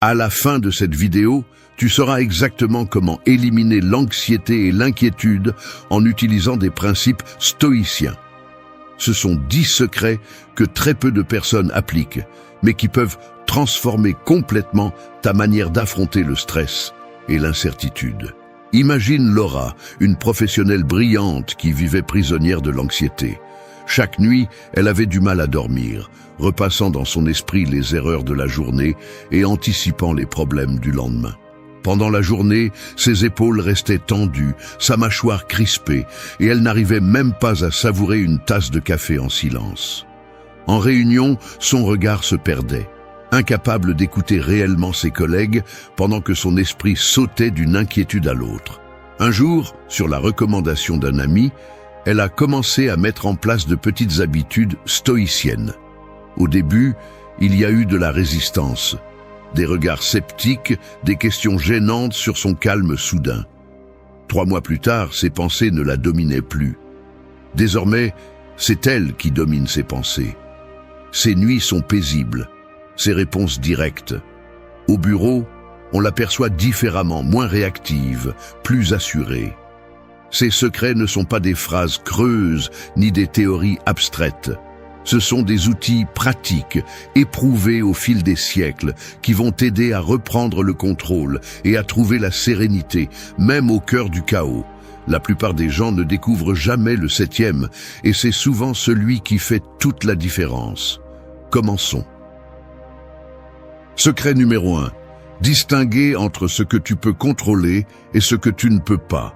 À la fin de cette vidéo, tu sauras exactement comment éliminer l'anxiété et l'inquiétude en utilisant des principes stoïciens. Ce sont 10 secrets que très peu de personnes appliquent, mais qui peuvent transformer complètement ta manière d'affronter le stress et l'incertitude. Imagine Laura, une professionnelle brillante qui vivait prisonnière de l'anxiété. Chaque nuit, elle avait du mal à dormir, repassant dans son esprit les erreurs de la journée et anticipant les problèmes du lendemain. Pendant la journée, ses épaules restaient tendues, sa mâchoire crispée, et elle n'arrivait même pas à savourer une tasse de café en silence. En réunion, son regard se perdait, incapable d'écouter réellement ses collègues pendant que son esprit sautait d'une inquiétude à l'autre. Un jour, sur la recommandation d'un ami, elle a commencé à mettre en place de petites habitudes stoïciennes. Au début, il y a eu de la résistance, des regards sceptiques, des questions gênantes sur son calme soudain. 3 mois plus tard, ses pensées ne la dominaient plus. Désormais, c'est elle qui domine ses pensées. Ses nuits sont paisibles, ses réponses directes. Au bureau, on l'aperçoit différemment, moins réactive, plus assurée. Ces secrets ne sont pas des phrases creuses ni des théories abstraites. Ce sont des outils pratiques, éprouvés au fil des siècles, qui vont t'aider à reprendre le contrôle et à trouver la sérénité, même au cœur du chaos. La plupart des gens ne découvrent jamais le 7e, et c'est souvent celui qui fait toute la différence. Commençons. Secret numéro 1. Distinguer entre ce que tu peux contrôler et ce que tu ne peux pas.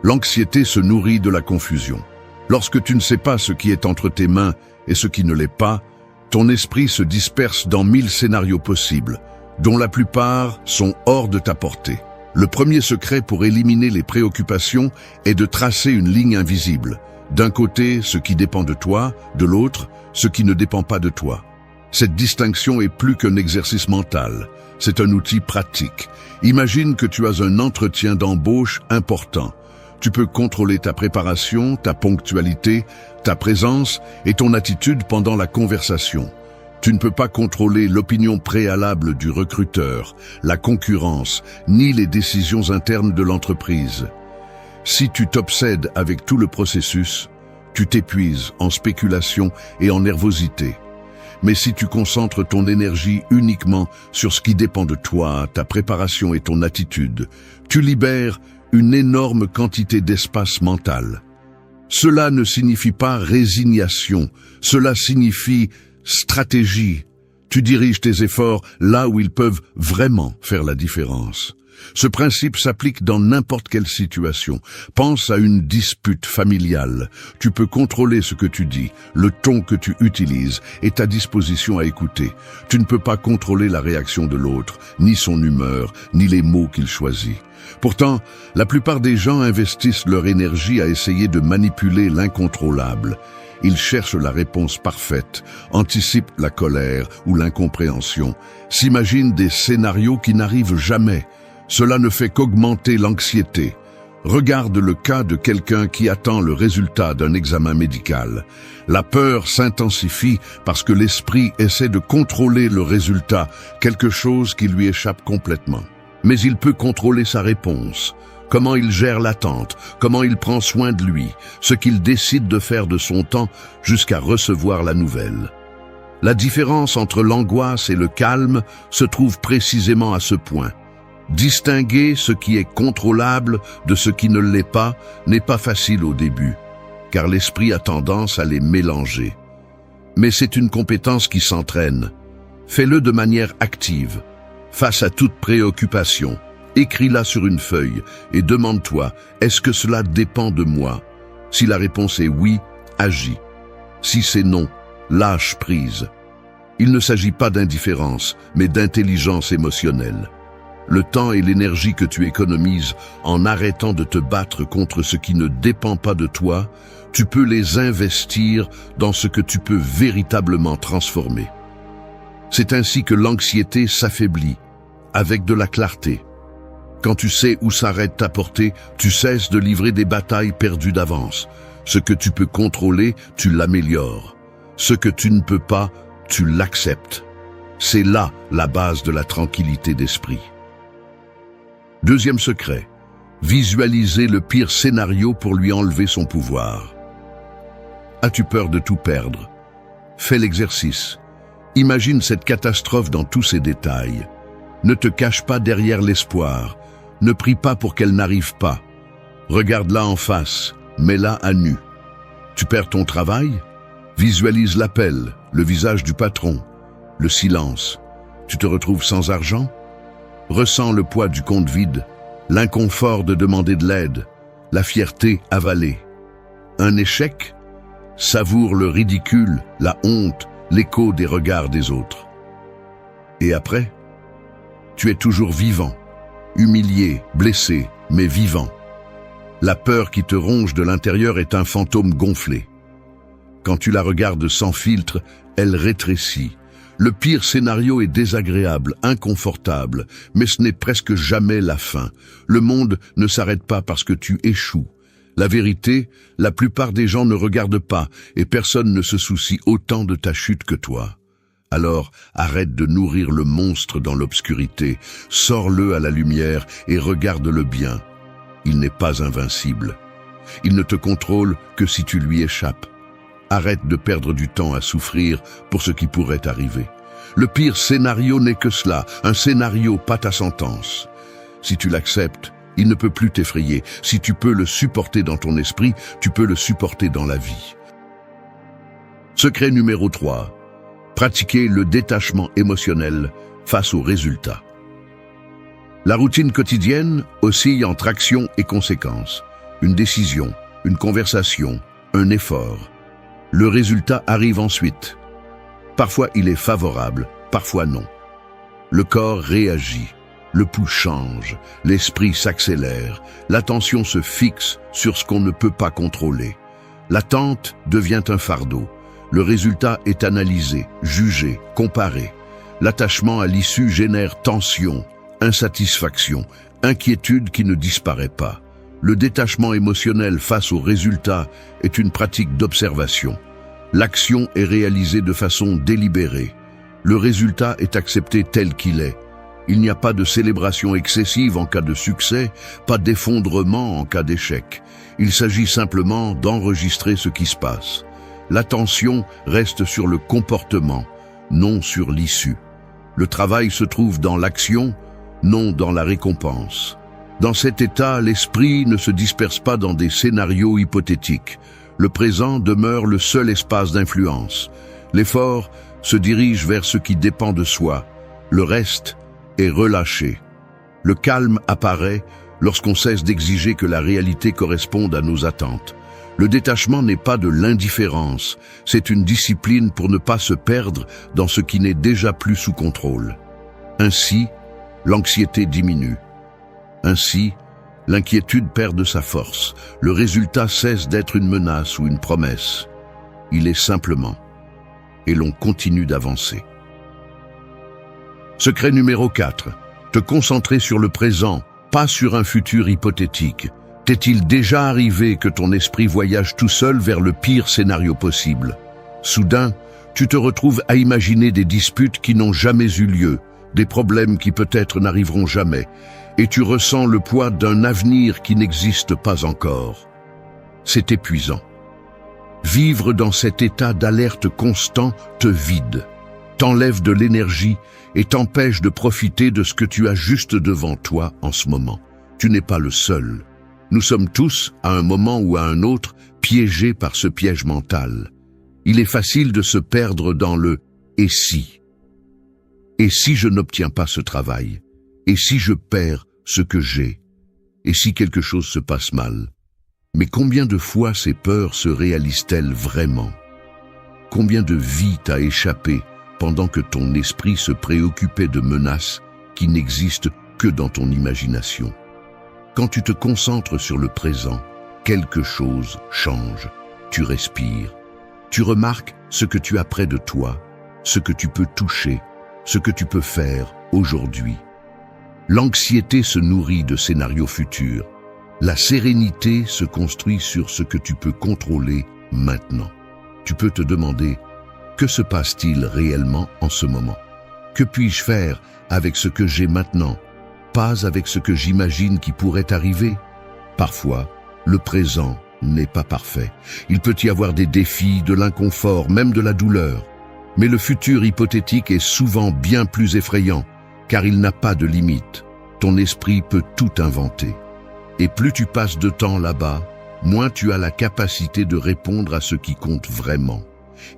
L'anxiété se nourrit de la confusion. Lorsque tu ne sais pas ce qui est entre tes mains et ce qui ne l'est pas, ton esprit se disperse dans 1000 scénarios possibles, dont la plupart sont hors de ta portée. Le premier secret pour éliminer les préoccupations est de tracer une ligne invisible. D'un côté, ce qui dépend de toi, de l'autre, ce qui ne dépend pas de toi. Cette distinction est plus qu'un exercice mental, c'est un outil pratique. Imagine que tu as un entretien d'embauche important. Tu peux contrôler ta préparation, ta ponctualité, ta présence et ton attitude pendant la conversation. Tu ne peux pas contrôler l'opinion préalable du recruteur, la concurrence, ni les décisions internes de l'entreprise. Si tu t'obsèdes avec tout le processus, tu t'épuises en spéculation et en nervosité. Mais si tu concentres ton énergie uniquement sur ce qui dépend de toi, ta préparation et ton attitude, tu libères une énorme quantité d'espace mental. Cela ne signifie pas résignation, cela signifie stratégie. Tu diriges tes efforts là où ils peuvent vraiment faire la différence. Ce principe s'applique dans n'importe quelle situation. Pense à une dispute familiale. Tu peux contrôler ce que tu dis, le ton que tu utilises et ta disposition à écouter. Tu ne peux pas contrôler la réaction de l'autre, ni son humeur, ni les mots qu'il choisit. Pourtant, la plupart des gens investissent leur énergie à essayer de manipuler l'incontrôlable. Ils cherchent la réponse parfaite, anticipent la colère ou l'incompréhension, s'imaginent des scénarios qui n'arrivent jamais. Cela ne fait qu'augmenter l'anxiété. Regarde le cas de quelqu'un qui attend le résultat d'un examen médical. La peur s'intensifie parce que l'esprit essaie de contrôler le résultat, quelque chose qui lui échappe complètement. Mais il peut contrôler sa réponse, comment il gère l'attente, comment il prend soin de lui, ce qu'il décide de faire de son temps jusqu'à recevoir la nouvelle. La différence entre l'angoisse et le calme se trouve précisément à ce point. Distinguer ce qui est contrôlable de ce qui ne l'est pas n'est pas facile au début, car l'esprit a tendance à les mélanger. Mais c'est une compétence qui s'entraîne. Fais-le de manière active. Face à toute préoccupation, écris-la sur une feuille et demande-toi, est-ce que cela dépend de moi? Si la réponse est oui, agis. Si c'est non, lâche prise. Il ne s'agit pas d'indifférence, mais d'intelligence émotionnelle. Le temps et l'énergie que tu économises en arrêtant de te battre contre ce qui ne dépend pas de toi, tu peux les investir dans ce que tu peux véritablement transformer. C'est ainsi que l'anxiété s'affaiblit, avec de la clarté. Quand tu sais où s'arrête ta portée, tu cesses de livrer des batailles perdues d'avance. Ce que tu peux contrôler, tu l'améliores. Ce que tu ne peux pas, tu l'acceptes. C'est là la base de la tranquillité d'esprit. Deuxième secret, visualiser le pire scénario pour lui enlever son pouvoir. As-tu peur de tout perdre? Fais l'exercice. Imagine cette catastrophe dans tous ses détails. Ne te cache pas derrière l'espoir. Ne prie pas pour qu'elle n'arrive pas. Regarde-la en face, mets-la à nu. Tu perds ton travail? Visualise l'appel, le visage du patron, le silence. Tu te retrouves sans argent? Ressens le poids du compte vide, l'inconfort de demander de l'aide, la fierté avalée. Un échec? Savoure le ridicule, la honte, l'écho des regards des autres. Et après? Tu es toujours vivant, humilié, blessé, mais vivant. La peur qui te ronge de l'intérieur est un fantôme gonflé. Quand tu la regardes sans filtre, elle rétrécit. Le pire scénario est désagréable, inconfortable, mais ce n'est presque jamais la fin. Le monde ne s'arrête pas parce que tu échoues. La vérité, la plupart des gens ne regardent pas et personne ne se soucie autant de ta chute que toi. Alors, arrête de nourrir le monstre dans l'obscurité, sors-le à la lumière et regarde-le bien. Il n'est pas invincible. Il ne te contrôle que si tu lui échappes. Arrête de perdre du temps à souffrir pour ce qui pourrait arriver. Le pire scénario n'est que cela, un scénario, pas ta sentence. Si tu l'acceptes, il ne peut plus t'effrayer. Si tu peux le supporter dans ton esprit, tu peux le supporter dans la vie. Secret numéro 3. Pratiquer le détachement émotionnel face aux résultats. La routine quotidienne oscille entre action et conséquence. Une décision, une conversation, un effort. Le résultat arrive ensuite. Parfois il est favorable, parfois non. Le corps réagit, le pouls change, l'esprit s'accélère, l'attention se fixe sur ce qu'on ne peut pas contrôler. L'attente devient un fardeau. Le résultat est analysé, jugé, comparé. L'attachement à l'issue génère tension, insatisfaction, inquiétude qui ne disparaît pas. Le détachement émotionnel face au résultat est une pratique d'observation. L'action est réalisée de façon délibérée. Le résultat est accepté tel qu'il est. Il n'y a pas de célébration excessive en cas de succès, pas d'effondrement en cas d'échec. Il s'agit simplement d'enregistrer ce qui se passe. L'attention reste sur le comportement, non sur l'issue. Le travail se trouve dans l'action, non dans la récompense. Dans cet état, l'esprit ne se disperse pas dans des scénarios hypothétiques. Le présent demeure le seul espace d'influence. L'effort se dirige vers ce qui dépend de soi. Le reste est relâché. Le calme apparaît lorsqu'on cesse d'exiger que la réalité corresponde à nos attentes. Le détachement n'est pas de l'indifférence, c'est une discipline pour ne pas se perdre dans ce qui n'est déjà plus sous contrôle. Ainsi, l'anxiété diminue. Ainsi, l'inquiétude perd de sa force. Le résultat cesse d'être une menace ou une promesse. Il est simplement. Et l'on continue d'avancer. Secret numéro 4. Te concentrer sur le présent, pas sur un futur hypothétique. T'est-il déjà arrivé que ton esprit voyage tout seul vers le pire scénario possible? Soudain, tu te retrouves à imaginer des disputes qui n'ont jamais eu lieu, des problèmes qui peut-être n'arriveront jamais, et tu ressens le poids d'un avenir qui n'existe pas encore. C'est épuisant. Vivre dans cet état d'alerte constant te vide, t'enlève de l'énergie et t'empêche de profiter de ce que tu as juste devant toi en ce moment. Tu n'es pas le seul. Nous sommes tous, à un moment ou à un autre, piégés par ce piège mental. Il est facile de se perdre dans le « et si ». Et si je n'obtiens pas ce travail? Et si je perds ce que j'ai? Et si quelque chose se passe mal? Mais combien de fois ces peurs se réalisent-elles vraiment? Combien de vies t'as échappé pendant que ton esprit se préoccupait de menaces qui n'existent que dans ton imagination? Quand tu te concentres sur le présent, quelque chose change. Tu respires. Tu remarques ce que tu as près de toi, ce que tu peux toucher, ce que tu peux faire aujourd'hui. L'anxiété se nourrit de scénarios futurs. La sérénité se construit sur ce que tu peux contrôler maintenant. Tu peux te demander, que se passe-t-il réellement en ce moment? Que puis-je faire avec ce que j'ai maintenant, pas avec ce que j'imagine qui pourrait arriver? Parfois, le présent n'est pas parfait. Il peut y avoir des défis, de l'inconfort, même de la douleur. Mais le futur hypothétique est souvent bien plus effrayant, car il n'a pas de limite. Ton esprit peut tout inventer. Et plus tu passes de temps là-bas, moins tu as la capacité de répondre à ce qui compte vraiment.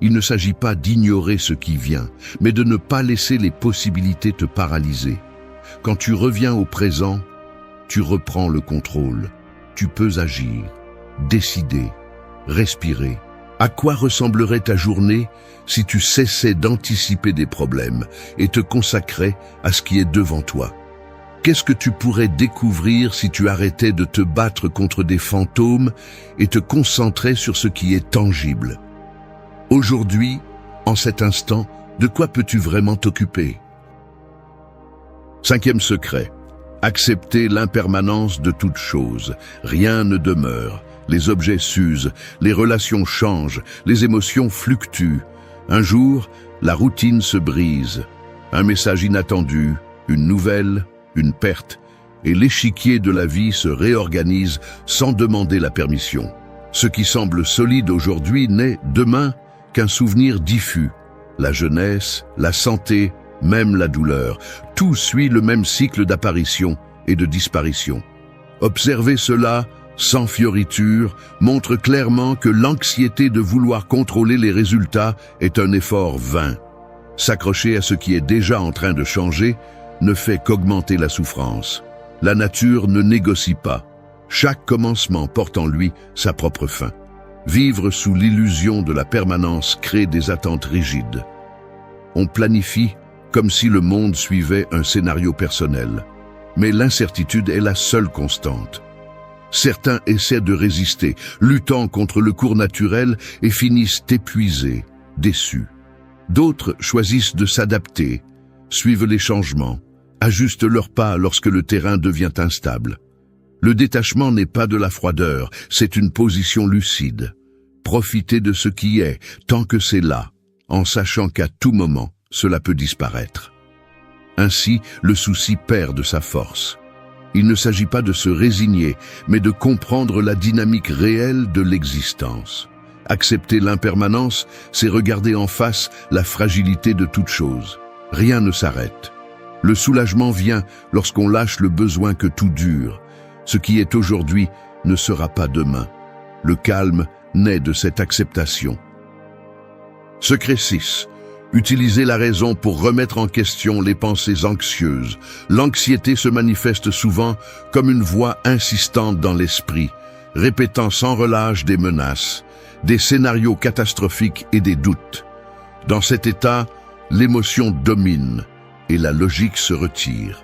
Il ne s'agit pas d'ignorer ce qui vient, mais de ne pas laisser les possibilités te paralyser. Quand tu reviens au présent, tu reprends le contrôle. Tu peux agir, décider, respirer. À quoi ressemblerait ta journée si tu cessais d'anticiper des problèmes et te consacrais à ce qui est devant toi? Qu'est-ce que tu pourrais découvrir si tu arrêtais de te battre contre des fantômes et te concentrais sur ce qui est tangible? Aujourd'hui, en cet instant, de quoi peux-tu vraiment t'occuper? 5e secret. Accepter l'impermanence de toute chose. Rien ne demeure. Les objets s'usent, les relations changent, les émotions fluctuent. Un jour, la routine se brise. Un message inattendu, une nouvelle, une perte, et l'échiquier de la vie se réorganise sans demander la permission. Ce qui semble solide aujourd'hui n'est, demain, qu'un souvenir diffus. La jeunesse, la santé, même la douleur, tout suit le même cycle d'apparition et de disparition. Observer cela, sans fioriture, montre clairement que l'anxiété de vouloir contrôler les résultats est un effort vain. S'accrocher à ce qui est déjà en train de changer ne fait qu'augmenter la souffrance. La nature ne négocie pas. Chaque commencement porte en lui sa propre fin. Vivre sous l'illusion de la permanence crée des attentes rigides. On planifie comme si le monde suivait un scénario personnel. Mais l'incertitude est la seule constante. Certains essaient de résister, luttant contre le cours naturel et finissent épuisés, déçus. D'autres choisissent de s'adapter, suivent les changements, ajustent leurs pas lorsque le terrain devient instable. Le détachement n'est pas de la froideur, c'est une position lucide. Profiter de ce qui est, tant que c'est là, en sachant qu'à tout moment, cela peut disparaître. Ainsi, le souci perd de sa force. Il ne s'agit pas de se résigner, mais de comprendre la dynamique réelle de l'existence. Accepter l'impermanence, c'est regarder en face la fragilité de toute chose. Rien ne s'arrête. Le soulagement vient lorsqu'on lâche le besoin que tout dure. Ce qui est aujourd'hui ne sera pas demain. Le calme naît de cette acceptation. Secret 6. Utiliser la raison pour remettre en question les pensées anxieuses. L'anxiété se manifeste souvent comme une voix insistante dans l'esprit, répétant sans relâche des menaces, des scénarios catastrophiques et des doutes. Dans cet état, l'émotion domine et la logique se retire.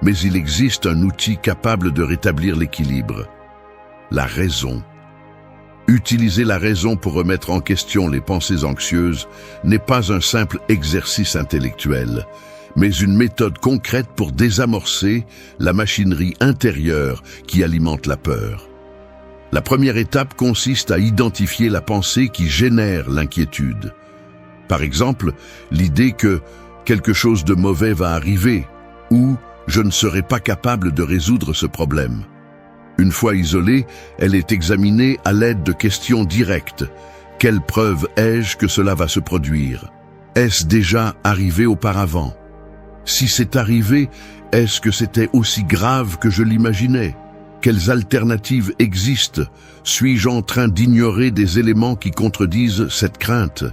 Mais il existe un outil capable de rétablir l'équilibre. La raison. Utiliser la raison pour remettre en question les pensées anxieuses n'est pas un simple exercice intellectuel, mais une méthode concrète pour désamorcer la machinerie intérieure qui alimente la peur. La première étape consiste à identifier la pensée qui génère l'inquiétude. Par exemple, l'idée que quelque chose de mauvais va arriver ou je ne serai pas capable de résoudre ce problème. Une fois isolée, elle est examinée à l'aide de questions directes. Quelle preuve ai-je que cela va se produire? Est-ce déjà arrivé auparavant? Si c'est arrivé, est-ce que c'était aussi grave que je l'imaginais? Quelles alternatives existent? Suis-je en train d'ignorer des éléments qui contredisent cette crainte?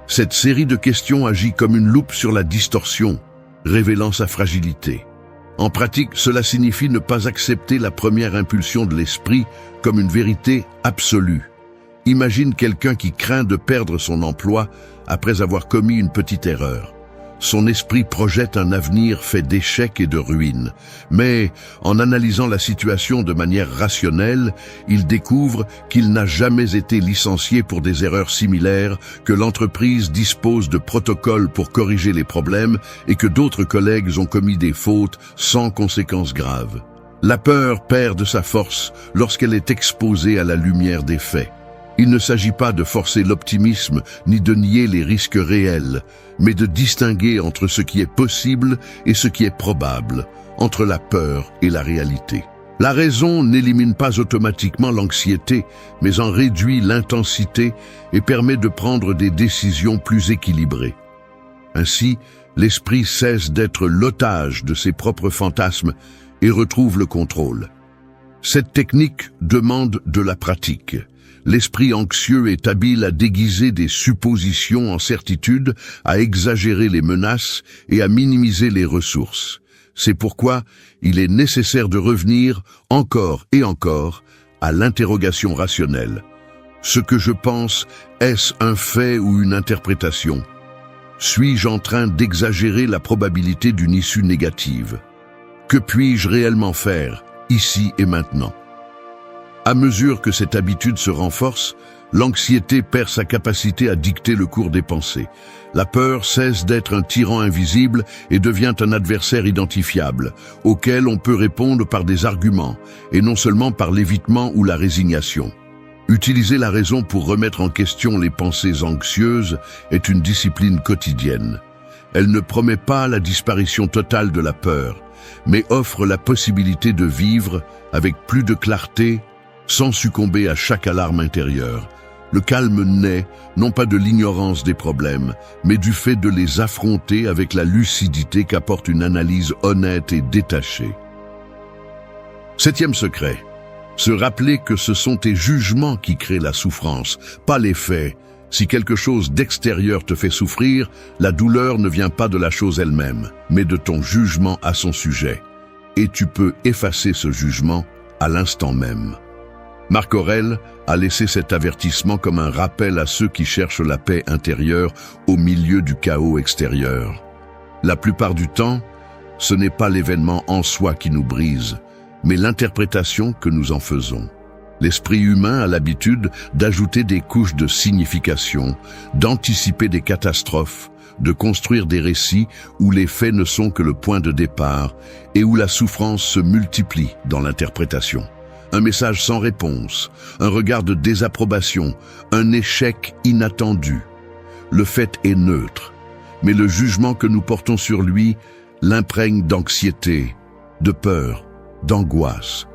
Cette série de questions agit comme une loupe sur la distorsion, révélant sa fragilité. En pratique, cela signifie ne pas accepter la première impulsion de l'esprit comme une vérité absolue. Imagine quelqu'un qui craint de perdre son emploi après avoir commis une petite erreur. Son esprit projette un avenir fait d'échecs et de ruines. Mais, en analysant la situation de manière rationnelle, il découvre qu'il n'a jamais été licencié pour des erreurs similaires, que l'entreprise dispose de protocoles pour corriger les problèmes et que d'autres collègues ont commis des fautes sans conséquences graves. La peur perd de sa force lorsqu'elle est exposée à la lumière des faits. Il ne s'agit pas de forcer l'optimisme ni de nier les risques réels, mais de distinguer entre ce qui est possible et ce qui est probable, entre la peur et la réalité. La raison n'élimine pas automatiquement l'anxiété, mais en réduit l'intensité et permet de prendre des décisions plus équilibrées. Ainsi, l'esprit cesse d'être l'otage de ses propres fantasmes et retrouve le contrôle. Cette technique demande de la pratique. L'esprit anxieux est habile à déguiser des suppositions en certitudes, à exagérer les menaces et à minimiser les ressources. C'est pourquoi il est nécessaire de revenir encore et encore à l'interrogation rationnelle. Ce que je pense, est-ce un fait ou une interprétation? Suis-je en train d'exagérer la probabilité d'une issue négative? Que puis-je réellement faire, ici et maintenant? À mesure que cette habitude se renforce, l'anxiété perd sa capacité à dicter le cours des pensées. La peur cesse d'être un tyran invisible et devient un adversaire identifiable, auquel on peut répondre par des arguments, et non seulement par l'évitement ou la résignation. Utiliser la raison pour remettre en question les pensées anxieuses est une discipline quotidienne. Elle ne promet pas la disparition totale de la peur, mais offre la possibilité de vivre avec plus de clarté, sans succomber à chaque alarme intérieure. Le calme naît non pas de l'ignorance des problèmes, mais du fait de les affronter avec la lucidité qu'apporte une analyse honnête et détachée. Septième secret, se rappeler que ce sont tes jugements qui créent la souffrance, pas les faits. Si quelque chose d'extérieur te fait souffrir, la douleur ne vient pas de la chose elle-même, mais de ton jugement à son sujet. Et tu peux effacer ce jugement à l'instant même. Marc Aurèle a laissé cet avertissement comme un rappel à ceux qui cherchent la paix intérieure au milieu du chaos extérieur. La plupart du temps, ce n'est pas l'événement en soi qui nous brise, mais l'interprétation que nous en faisons. L'esprit humain a l'habitude d'ajouter des couches de signification, d'anticiper des catastrophes, de construire des récits où les faits ne sont que le point de départ et où la souffrance se multiplie dans l'interprétation. Un message sans réponse, un regard de désapprobation, un échec inattendu. Le fait est neutre, mais le jugement que nous portons sur lui l'imprègne d'anxiété, de peur, d'angoisse.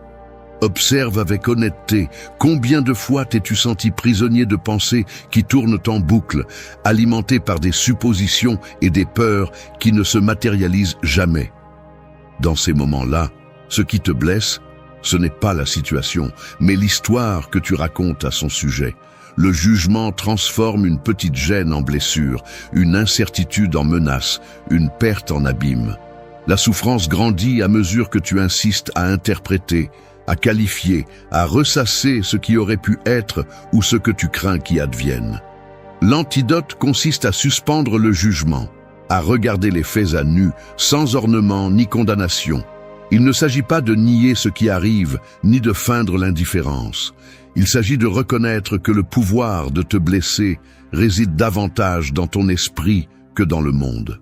Observe avec honnêteté combien de fois t'es-tu senti prisonnier de pensées qui tournent en boucle, alimentées par des suppositions et des peurs qui ne se matérialisent jamais. Dans ces moments-là, ce qui te blesse, ce n'est pas la situation, mais l'histoire que tu racontes à son sujet. Le jugement transforme une petite gêne en blessure, une incertitude en menace, une perte en abîme. La souffrance grandit à mesure que tu insistes à interpréter, à qualifier, à ressasser ce qui aurait pu être ou ce que tu crains qui advienne. L'antidote consiste à suspendre le jugement, à regarder les faits à nu, sans ornement ni condamnation. Il ne s'agit pas de nier ce qui arrive, ni de feindre l'indifférence. Il s'agit de reconnaître que le pouvoir de te blesser réside davantage dans ton esprit que dans le monde.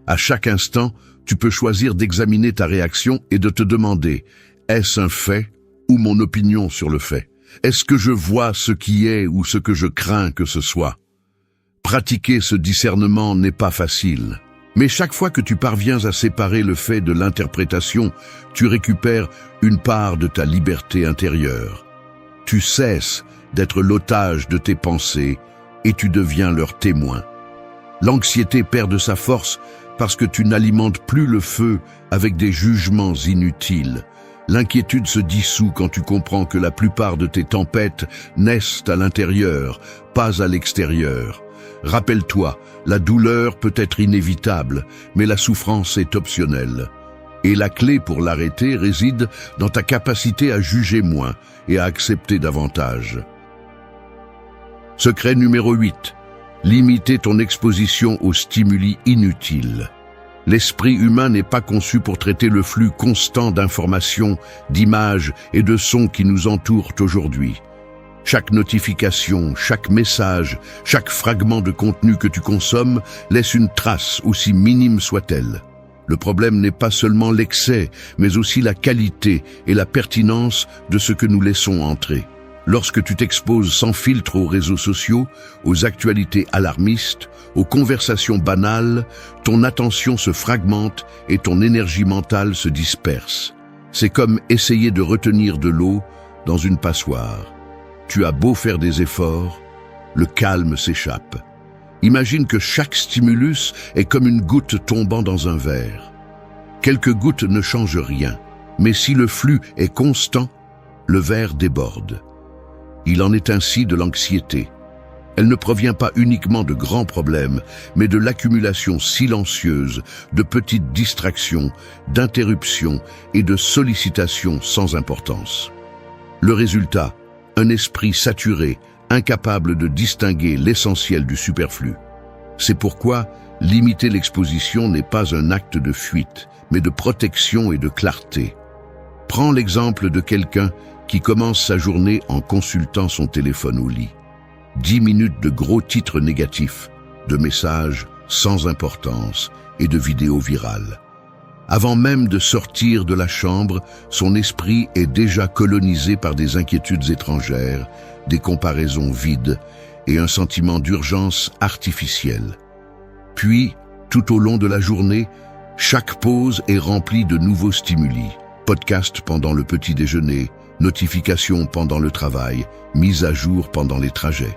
À chaque instant, tu peux choisir d'examiner ta réaction et de te demander, est-ce un fait ou mon opinion sur le fait? Est-ce que je vois ce qui est ou ce que je crains que ce soit? Pratiquer ce discernement n'est pas facile. Mais chaque fois que tu parviens à séparer le fait de l'interprétation, tu récupères une part de ta liberté intérieure. Tu cesses d'être l'otage de tes pensées et tu deviens leur témoin. L'anxiété perd de sa force parce que tu n'alimentes plus le feu avec des jugements inutiles. L'inquiétude se dissout quand tu comprends que la plupart de tes tempêtes naissent à l'intérieur, pas à l'extérieur. Rappelle-toi, la douleur peut être inévitable, mais la souffrance est optionnelle. Et la clé pour l'arrêter réside dans ta capacité à juger moins et à accepter davantage. Secret numéro 8. Limiter ton exposition aux stimuli inutiles. L'esprit humain n'est pas conçu pour traiter le flux constant d'informations, d'images et de sons qui nous entourent aujourd'hui. Chaque notification, chaque message, chaque fragment de contenu que tu consommes laisse une trace, aussi minime soit-elle. Le problème n'est pas seulement l'excès, mais aussi la qualité et la pertinence de ce que nous laissons entrer. Lorsque tu t'exposes sans filtre aux réseaux sociaux, aux actualités alarmistes, aux conversations banales, ton attention se fragmente et ton énergie mentale se disperse. C'est comme essayer de retenir de l'eau dans une passoire. Tu as beau faire des efforts, le calme s'échappe. Imagine que chaque stimulus est comme une goutte tombant dans un verre. Quelques gouttes ne changent rien, mais si le flux est constant, le verre déborde. Il en est ainsi de l'anxiété. Elle ne provient pas uniquement de grands problèmes, mais de l'accumulation silencieuse de petites distractions, d'interruptions et de sollicitations sans importance. Le résultat, un esprit saturé, incapable de distinguer l'essentiel du superflu. C'est pourquoi limiter l'exposition n'est pas un acte de fuite, mais de protection et de clarté. Prends l'exemple de quelqu'un qui commence sa journée en consultant son téléphone au lit. 10 minutes de gros titres négatifs, de messages sans importance et de vidéos virales. Avant même de sortir de la chambre, son esprit est déjà colonisé par des inquiétudes étrangères, des comparaisons vides et un sentiment d'urgence artificielle. Puis, tout au long de la journée, chaque pause est remplie de nouveaux stimuli. Podcast pendant le petit déjeuner, notifications pendant le travail, mise à jour pendant les trajets.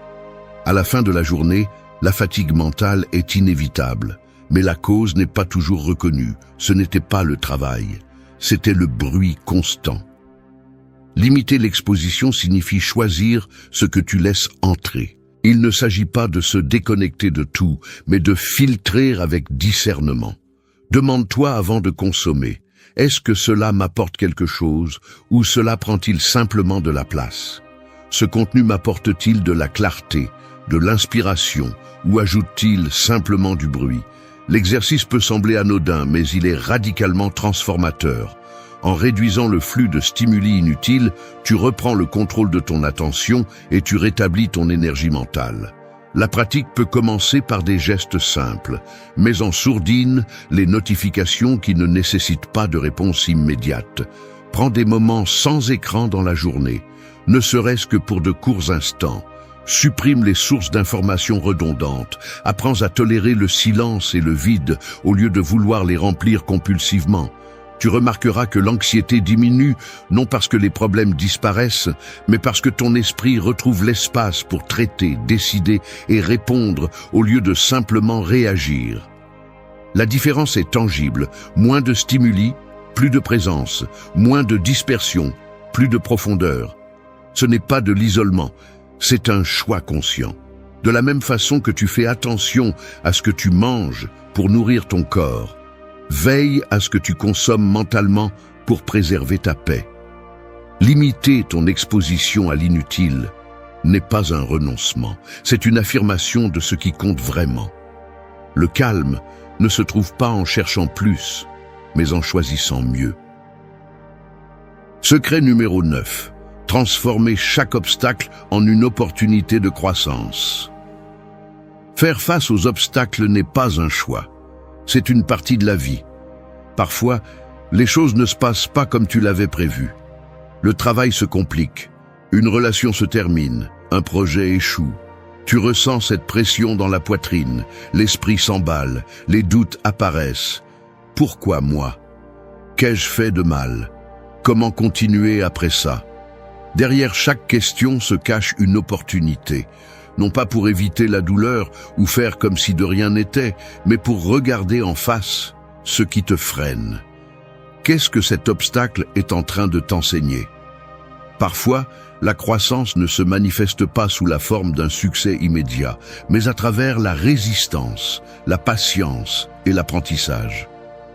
À la fin de la journée, la fatigue mentale est inévitable, mais la cause n'est pas toujours reconnue. Ce n'était pas le travail, c'était le bruit constant. Limiter l'exposition signifie choisir ce que tu laisses entrer. Il ne s'agit pas de se déconnecter de tout, mais de filtrer avec discernement. Demande-toi avant de consommer. Est-ce que cela m'apporte quelque chose ou cela prend-il simplement de la place? Ce contenu m'apporte-t-il de la clarté, de l'inspiration ou ajoute-t-il simplement du bruit? L'exercice peut sembler anodin, mais il est radicalement transformateur. En réduisant le flux de stimuli inutiles, tu reprends le contrôle de ton attention et tu rétablis ton énergie mentale. La pratique peut commencer par des gestes simples. Mets en sourdine les notifications qui ne nécessitent pas de réponse immédiate. Prends des moments sans écran dans la journée, ne serait-ce que pour de courts instants. Supprime les sources d'informations redondantes. Apprends à tolérer le silence et le vide au lieu de vouloir les remplir compulsivement. Tu remarqueras que l'anxiété diminue, non parce que les problèmes disparaissent, mais parce que ton esprit retrouve l'espace pour traiter, décider et répondre au lieu de simplement réagir. La différence est tangible. Moins de stimuli, plus de présence, moins de dispersion, plus de profondeur. Ce n'est pas de l'isolement, c'est un choix conscient. De la même façon que tu fais attention à ce que tu manges pour nourrir ton corps, veille à ce que tu consommes mentalement pour préserver ta paix. Limiter ton exposition à l'inutile n'est pas un renoncement, c'est une affirmation de ce qui compte vraiment. Le calme ne se trouve pas en cherchant plus, mais en choisissant mieux. Secret numéro 9. Transformer chaque obstacle en une opportunité de croissance. Faire face aux obstacles n'est pas un choix. C'est une partie de la vie. Parfois, les choses ne se passent pas comme tu l'avais prévu. Le travail se complique, une relation se termine, un projet échoue. Tu ressens cette pression dans la poitrine, l'esprit s'emballe, les doutes apparaissent. Pourquoi moi? Qu'ai-je fait de mal? Comment continuer après ça? Derrière chaque question se cache une opportunité. Non pas pour éviter la douleur ou faire comme si de rien n'était, mais pour regarder en face ce qui te freine. Qu'est-ce que cet obstacle est en train de t'enseigner? Parfois, la croissance ne se manifeste pas sous la forme d'un succès immédiat, mais à travers la résistance, la patience et l'apprentissage.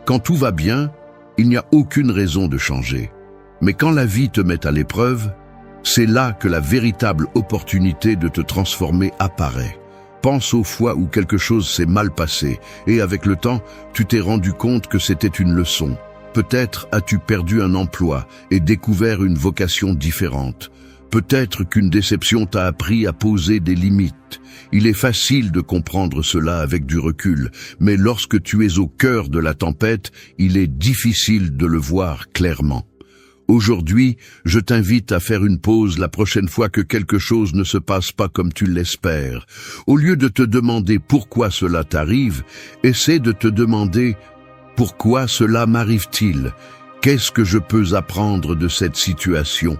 Quand tout va bien, il n'y a aucune raison de changer. Mais quand la vie te met à l'épreuve, c'est là que la véritable opportunité de te transformer apparaît. Pense aux fois où quelque chose s'est mal passé et avec le temps, tu t'es rendu compte que c'était une leçon. Peut-être as-tu perdu un emploi et découvert une vocation différente. Peut-être qu'une déception t'a appris à poser des limites. Il est facile de comprendre cela avec du recul, mais lorsque tu es au cœur de la tempête, il est difficile de le voir clairement. Aujourd'hui, je t'invite à faire une pause la prochaine fois que quelque chose ne se passe pas comme tu l'espères. Au lieu de te demander pourquoi cela t'arrive, essaie de te demander pourquoi cela m'arrive-t-il? Qu'est-ce que je peux apprendre de cette situation?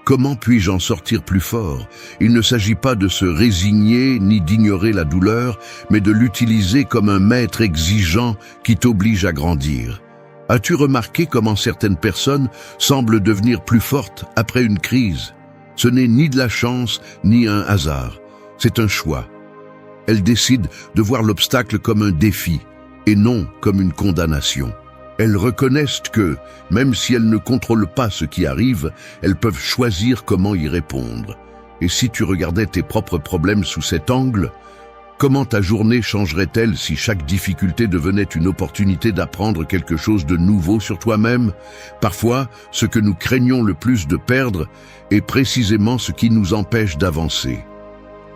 Comment puis-je en sortir plus fort? Il ne s'agit pas de se résigner ni d'ignorer la douleur, mais de l'utiliser comme un maître exigeant qui t'oblige à grandir. As-tu remarqué comment certaines personnes semblent devenir plus fortes après une crise? Ce n'est ni de la chance ni un hasard, c'est un choix. Elles décident de voir l'obstacle comme un défi et non comme une condamnation. Elles reconnaissent que, même si elles ne contrôlent pas ce qui arrive, elles peuvent choisir comment y répondre. Et si tu regardais tes propres problèmes sous cet angle, comment ta journée changerait-elle si chaque difficulté devenait une opportunité d'apprendre quelque chose de nouveau sur toi-même? Parfois, ce que nous craignons le plus de perdre est précisément ce qui nous empêche d'avancer.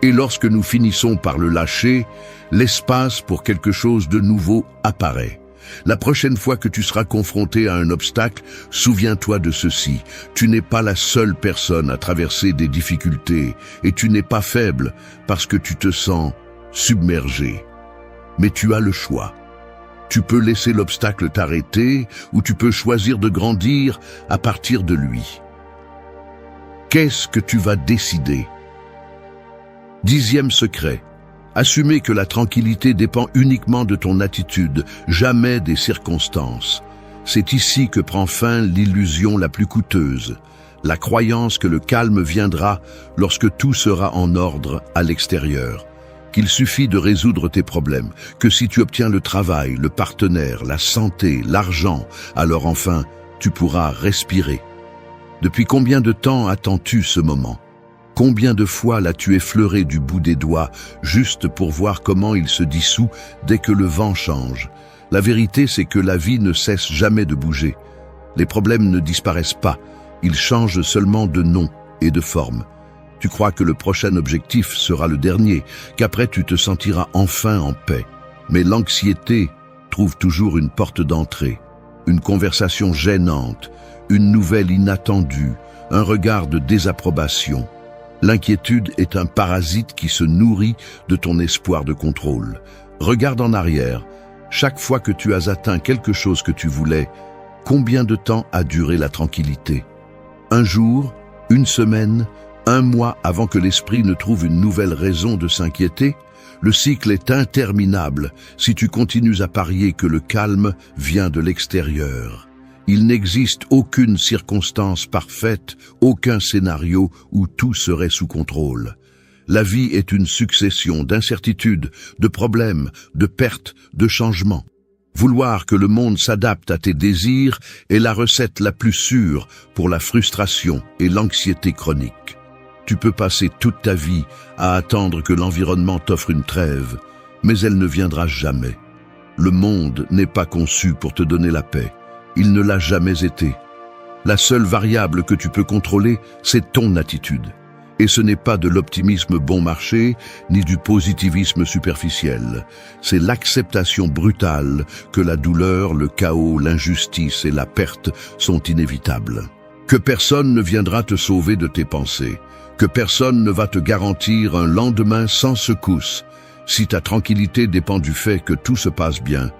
Et lorsque nous finissons par le lâcher, l'espace pour quelque chose de nouveau apparaît. La prochaine fois que tu seras confronté à un obstacle, souviens-toi de ceci. Tu n'es pas la seule personne à traverser des difficultés et tu n'es pas faible parce que tu te sens submergé. Mais tu as le choix. Tu peux laisser l'obstacle t'arrêter ou tu peux choisir de grandir à partir de lui. Qu'est-ce que tu vas décider? 10e secret. Assumer que la tranquillité dépend uniquement de ton attitude, jamais des circonstances. C'est ici que prend fin l'illusion la plus coûteuse, la croyance que le calme viendra lorsque tout sera en ordre à l'extérieur, qu'il suffit de résoudre tes problèmes, que si tu obtiens le travail, le partenaire, la santé, l'argent, alors enfin, tu pourras respirer. Depuis combien de temps attends-tu ce moment? Combien de fois l'as-tu effleuré du bout des doigts, juste pour voir comment il se dissout dès que le vent change? La vérité, c'est que la vie ne cesse jamais de bouger. Les problèmes ne disparaissent pas, ils changent seulement de nom et de forme. Tu crois que le prochain objectif sera le dernier, qu'après tu te sentiras enfin en paix. Mais l'anxiété trouve toujours une porte d'entrée, une conversation gênante, une nouvelle inattendue, un regard de désapprobation. L'inquiétude est un parasite qui se nourrit de ton espoir de contrôle. Regarde en arrière. Chaque fois que tu as atteint quelque chose que tu voulais, combien de temps a duré la tranquillité? Un jour, une semaine, un mois avant que l'esprit ne trouve une nouvelle raison de s'inquiéter? Le cycle est interminable si tu continues à parier que le calme vient de l'extérieur. Il n'existe aucune circonstance parfaite, aucun scénario où tout serait sous contrôle. La vie est une succession d'incertitudes, de problèmes, de pertes, de changements. Vouloir que le monde s'adapte à tes désirs est la recette la plus sûre pour la frustration et l'anxiété chronique. Tu peux passer toute ta vie à attendre que l'environnement t'offre une trêve, mais elle ne viendra jamais. Le monde n'est pas conçu pour te donner la paix. Il ne l'a jamais été. La seule variable que tu peux contrôler, c'est ton attitude. Et ce n'est pas de l'optimisme bon marché, ni du positivisme superficiel. C'est l'acceptation brutale que la douleur, le chaos, l'injustice et la perte sont inévitables. Que personne ne viendra te sauver de tes pensées. Que personne ne va te garantir un lendemain sans secousse. Si ta tranquillité dépend du fait que tout se passe bien,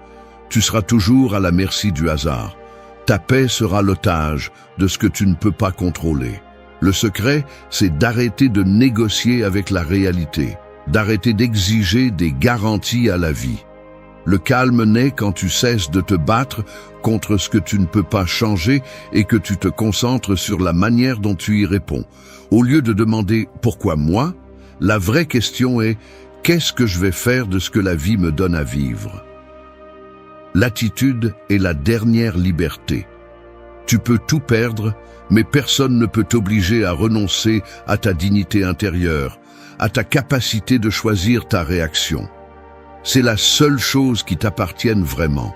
tu seras toujours à la merci du hasard. Ta paix sera l'otage de ce que tu ne peux pas contrôler. Le secret, c'est d'arrêter de négocier avec la réalité, d'arrêter d'exiger des garanties à la vie. Le calme naît quand tu cesses de te battre contre ce que tu ne peux pas changer et que tu te concentres sur la manière dont tu y réponds. Au lieu de demander « pourquoi moi ?», la vraie question est « qu'est-ce que je vais faire de ce que la vie me donne à vivre ?» L'attitude est la dernière liberté. Tu peux tout perdre, mais personne ne peut t'obliger à renoncer à ta dignité intérieure, à ta capacité de choisir ta réaction. C'est la seule chose qui t'appartienne vraiment.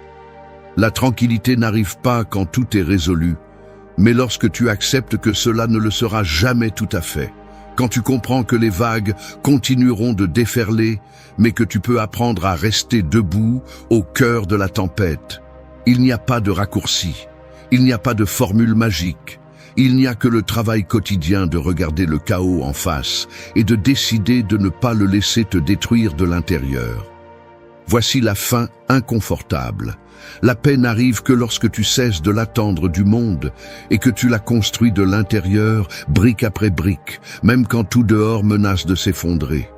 La tranquillité n'arrive pas quand tout est résolu, mais lorsque tu acceptes que cela ne le sera jamais tout à fait. Quand tu comprends que les vagues continueront de déferler, mais que tu peux apprendre à rester debout au cœur de la tempête. Il n'y a pas de raccourci, il n'y a pas de formule magique. Il n'y a que le travail quotidien de regarder le chaos en face et de décider de ne pas le laisser te détruire de l'intérieur. Voici la fin inconfortable. La paix n'arrive que lorsque tu cesses de l'attendre du monde et que tu la construis de l'intérieur, brique après brique, même quand tout dehors menace de s'effondrer.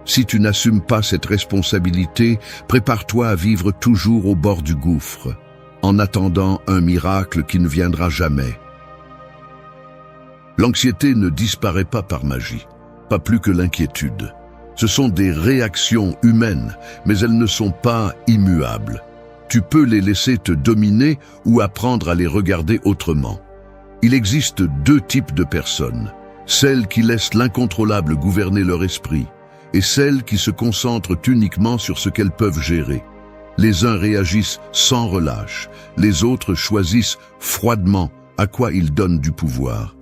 Si tu n'assumes pas cette responsabilité, prépare-toi à vivre toujours au bord du gouffre, en attendant un miracle qui ne viendra jamais. L'anxiété ne disparaît pas par magie, pas plus que l'inquiétude. Ce sont des réactions humaines, mais elles ne sont pas immuables. Tu peux les laisser te dominer ou apprendre à les regarder autrement. Il existe deux types de personnes, celles qui laissent l'incontrôlable gouverner leur esprit et celles qui se concentrent uniquement sur ce qu'elles peuvent gérer. Les uns réagissent sans relâche, les autres choisissent froidement à quoi ils donnent du pouvoir.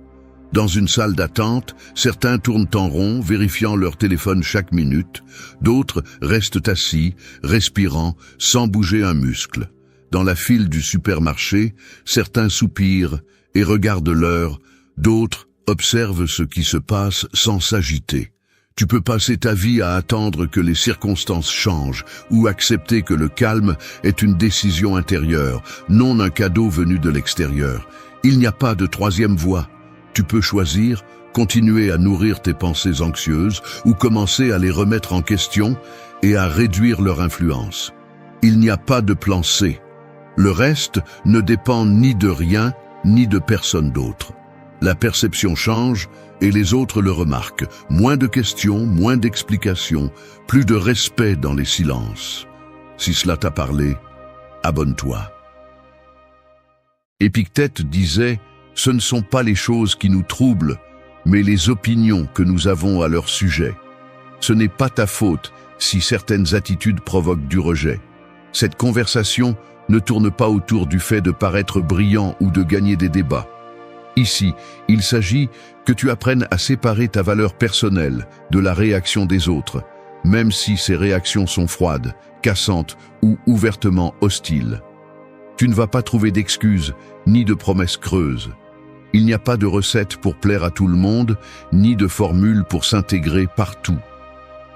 Dans une salle d'attente, certains tournent en rond, vérifiant leur téléphone chaque minute. D'autres restent assis, respirant, sans bouger un muscle. Dans la file du supermarché, certains soupirent et regardent l'heure. D'autres observent ce qui se passe sans s'agiter. Tu peux passer ta vie à attendre que les circonstances changent ou accepter que le calme est une décision intérieure, non un cadeau venu de l'extérieur. Il n'y a pas de troisième voie. Tu peux choisir, continuer à nourrir tes pensées anxieuses ou commencer à les remettre en question et à réduire leur influence. Il n'y a pas de plan C. Le reste ne dépend ni de rien, ni de personne d'autre. La perception change et les autres le remarquent. Moins de questions, moins d'explications, plus de respect dans les silences. Si cela t'a parlé, abonne-toi. Épictète disait: ce ne sont pas les choses qui nous troublent, mais les opinions que nous avons à leur sujet. Ce n'est pas ta faute si certaines attitudes provoquent du rejet. Cette conversation ne tourne pas autour du fait de paraître brillant ou de gagner des débats. Ici, il s'agit que tu apprennes à séparer ta valeur personnelle de la réaction des autres, même si ces réactions sont froides, cassantes ou ouvertement hostiles. Tu ne vas pas trouver d'excuses ni de promesses creuses. Il n'y a pas de recette pour plaire à tout le monde, ni de formule pour s'intégrer partout.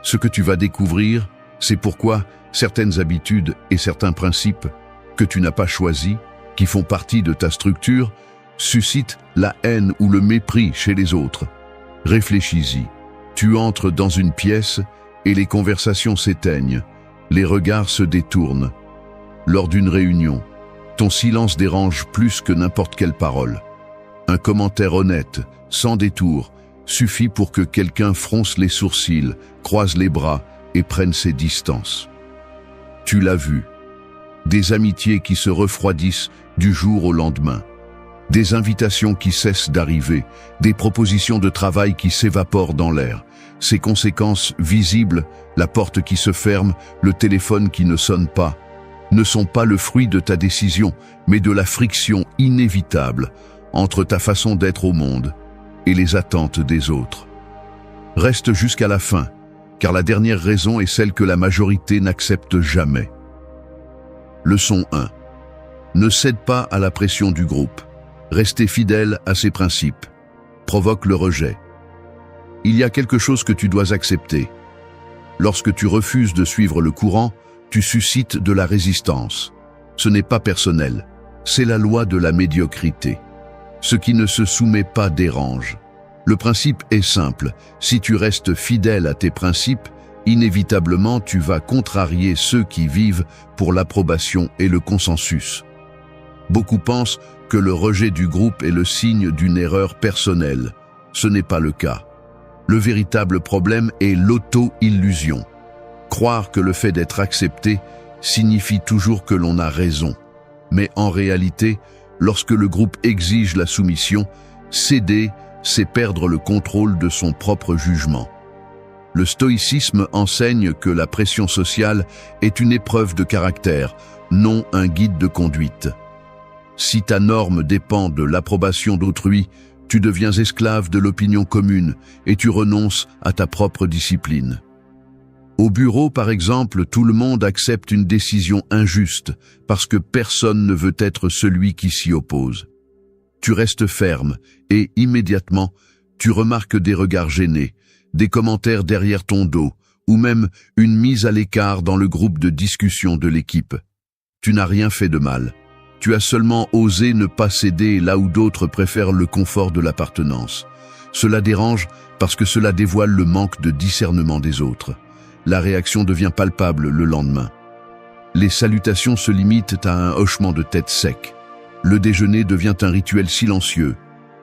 Ce que tu vas découvrir, c'est pourquoi certaines habitudes et certains principes que tu n'as pas choisis, qui font partie de ta structure, suscitent la haine ou le mépris chez les autres. Réfléchis-y. Tu entres dans une pièce et les conversations s'éteignent, les regards se détournent. Lors d'une réunion, ton silence dérange plus que n'importe quelle parole. Un commentaire honnête, sans détour, suffit pour que quelqu'un fronce les sourcils, croise les bras et prenne ses distances. Tu l'as vu. Des amitiés qui se refroidissent du jour au lendemain. Des invitations qui cessent d'arriver, des propositions de travail qui s'évaporent dans l'air. Ces conséquences visibles, la porte qui se ferme, le téléphone qui ne sonne pas, ne sont pas le fruit de ta décision, mais de la friction inévitable entre ta façon d'être au monde et les attentes des autres. Reste jusqu'à la fin, car la dernière raison est celle que la majorité n'accepte jamais. Leçon 1. Ne cède pas à la pression du groupe. Rester fidèle à ses principes. Provoque le rejet. Il y a quelque chose que tu dois accepter. Lorsque tu refuses de suivre le courant, tu suscites de la résistance. Ce n'est pas personnel, c'est la loi de la médiocrité. Ce qui ne se soumet pas dérange. Le principe est simple, si tu restes fidèle à tes principes, inévitablement tu vas contrarier ceux qui vivent pour l'approbation et le consensus. Beaucoup pensent que le rejet du groupe est le signe d'une erreur personnelle. Ce n'est pas le cas. Le véritable problème est l'auto-illusion. Croire que le fait d'être accepté signifie toujours que l'on a raison. Mais en réalité, lorsque le groupe exige la soumission, céder, c'est perdre le contrôle de son propre jugement. Le stoïcisme enseigne que la pression sociale est une épreuve de caractère, non un guide de conduite. Si ta norme dépend de l'approbation d'autrui, tu deviens esclave de l'opinion commune et tu renonces à ta propre discipline. Au bureau, par exemple, tout le monde accepte une décision injuste parce que personne ne veut être celui qui s'y oppose. Tu restes ferme et, immédiatement, tu remarques des regards gênés, des commentaires derrière ton dos, ou même une mise à l'écart dans le groupe de discussion de l'équipe. Tu n'as rien fait de mal. Tu as seulement osé ne pas céder là où d'autres préfèrent le confort de l'appartenance. Cela dérange parce que cela dévoile le manque de discernement des autres. La réaction devient palpable le lendemain. Les salutations se limitent à un hochement de tête sec. Le déjeuner devient un rituel silencieux,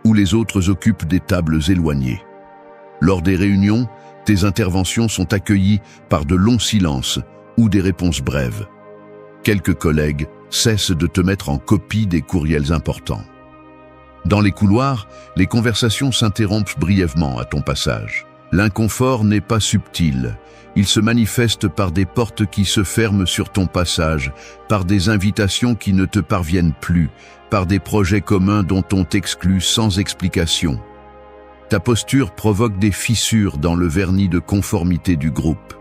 où les autres occupent des tables éloignées. Lors des réunions, tes interventions sont accueillies par de longs silences ou des réponses brèves. Quelques collègues cessent de te mettre en copie des courriels importants. Dans les couloirs, les conversations s'interrompent brièvement à ton passage. L'inconfort n'est pas subtil. Il se manifeste par des portes qui se ferment sur ton passage, par des invitations qui ne te parviennent plus, par des projets communs dont on t'exclut sans explication. Ta posture provoque des fissures dans le vernis de conformité du groupe.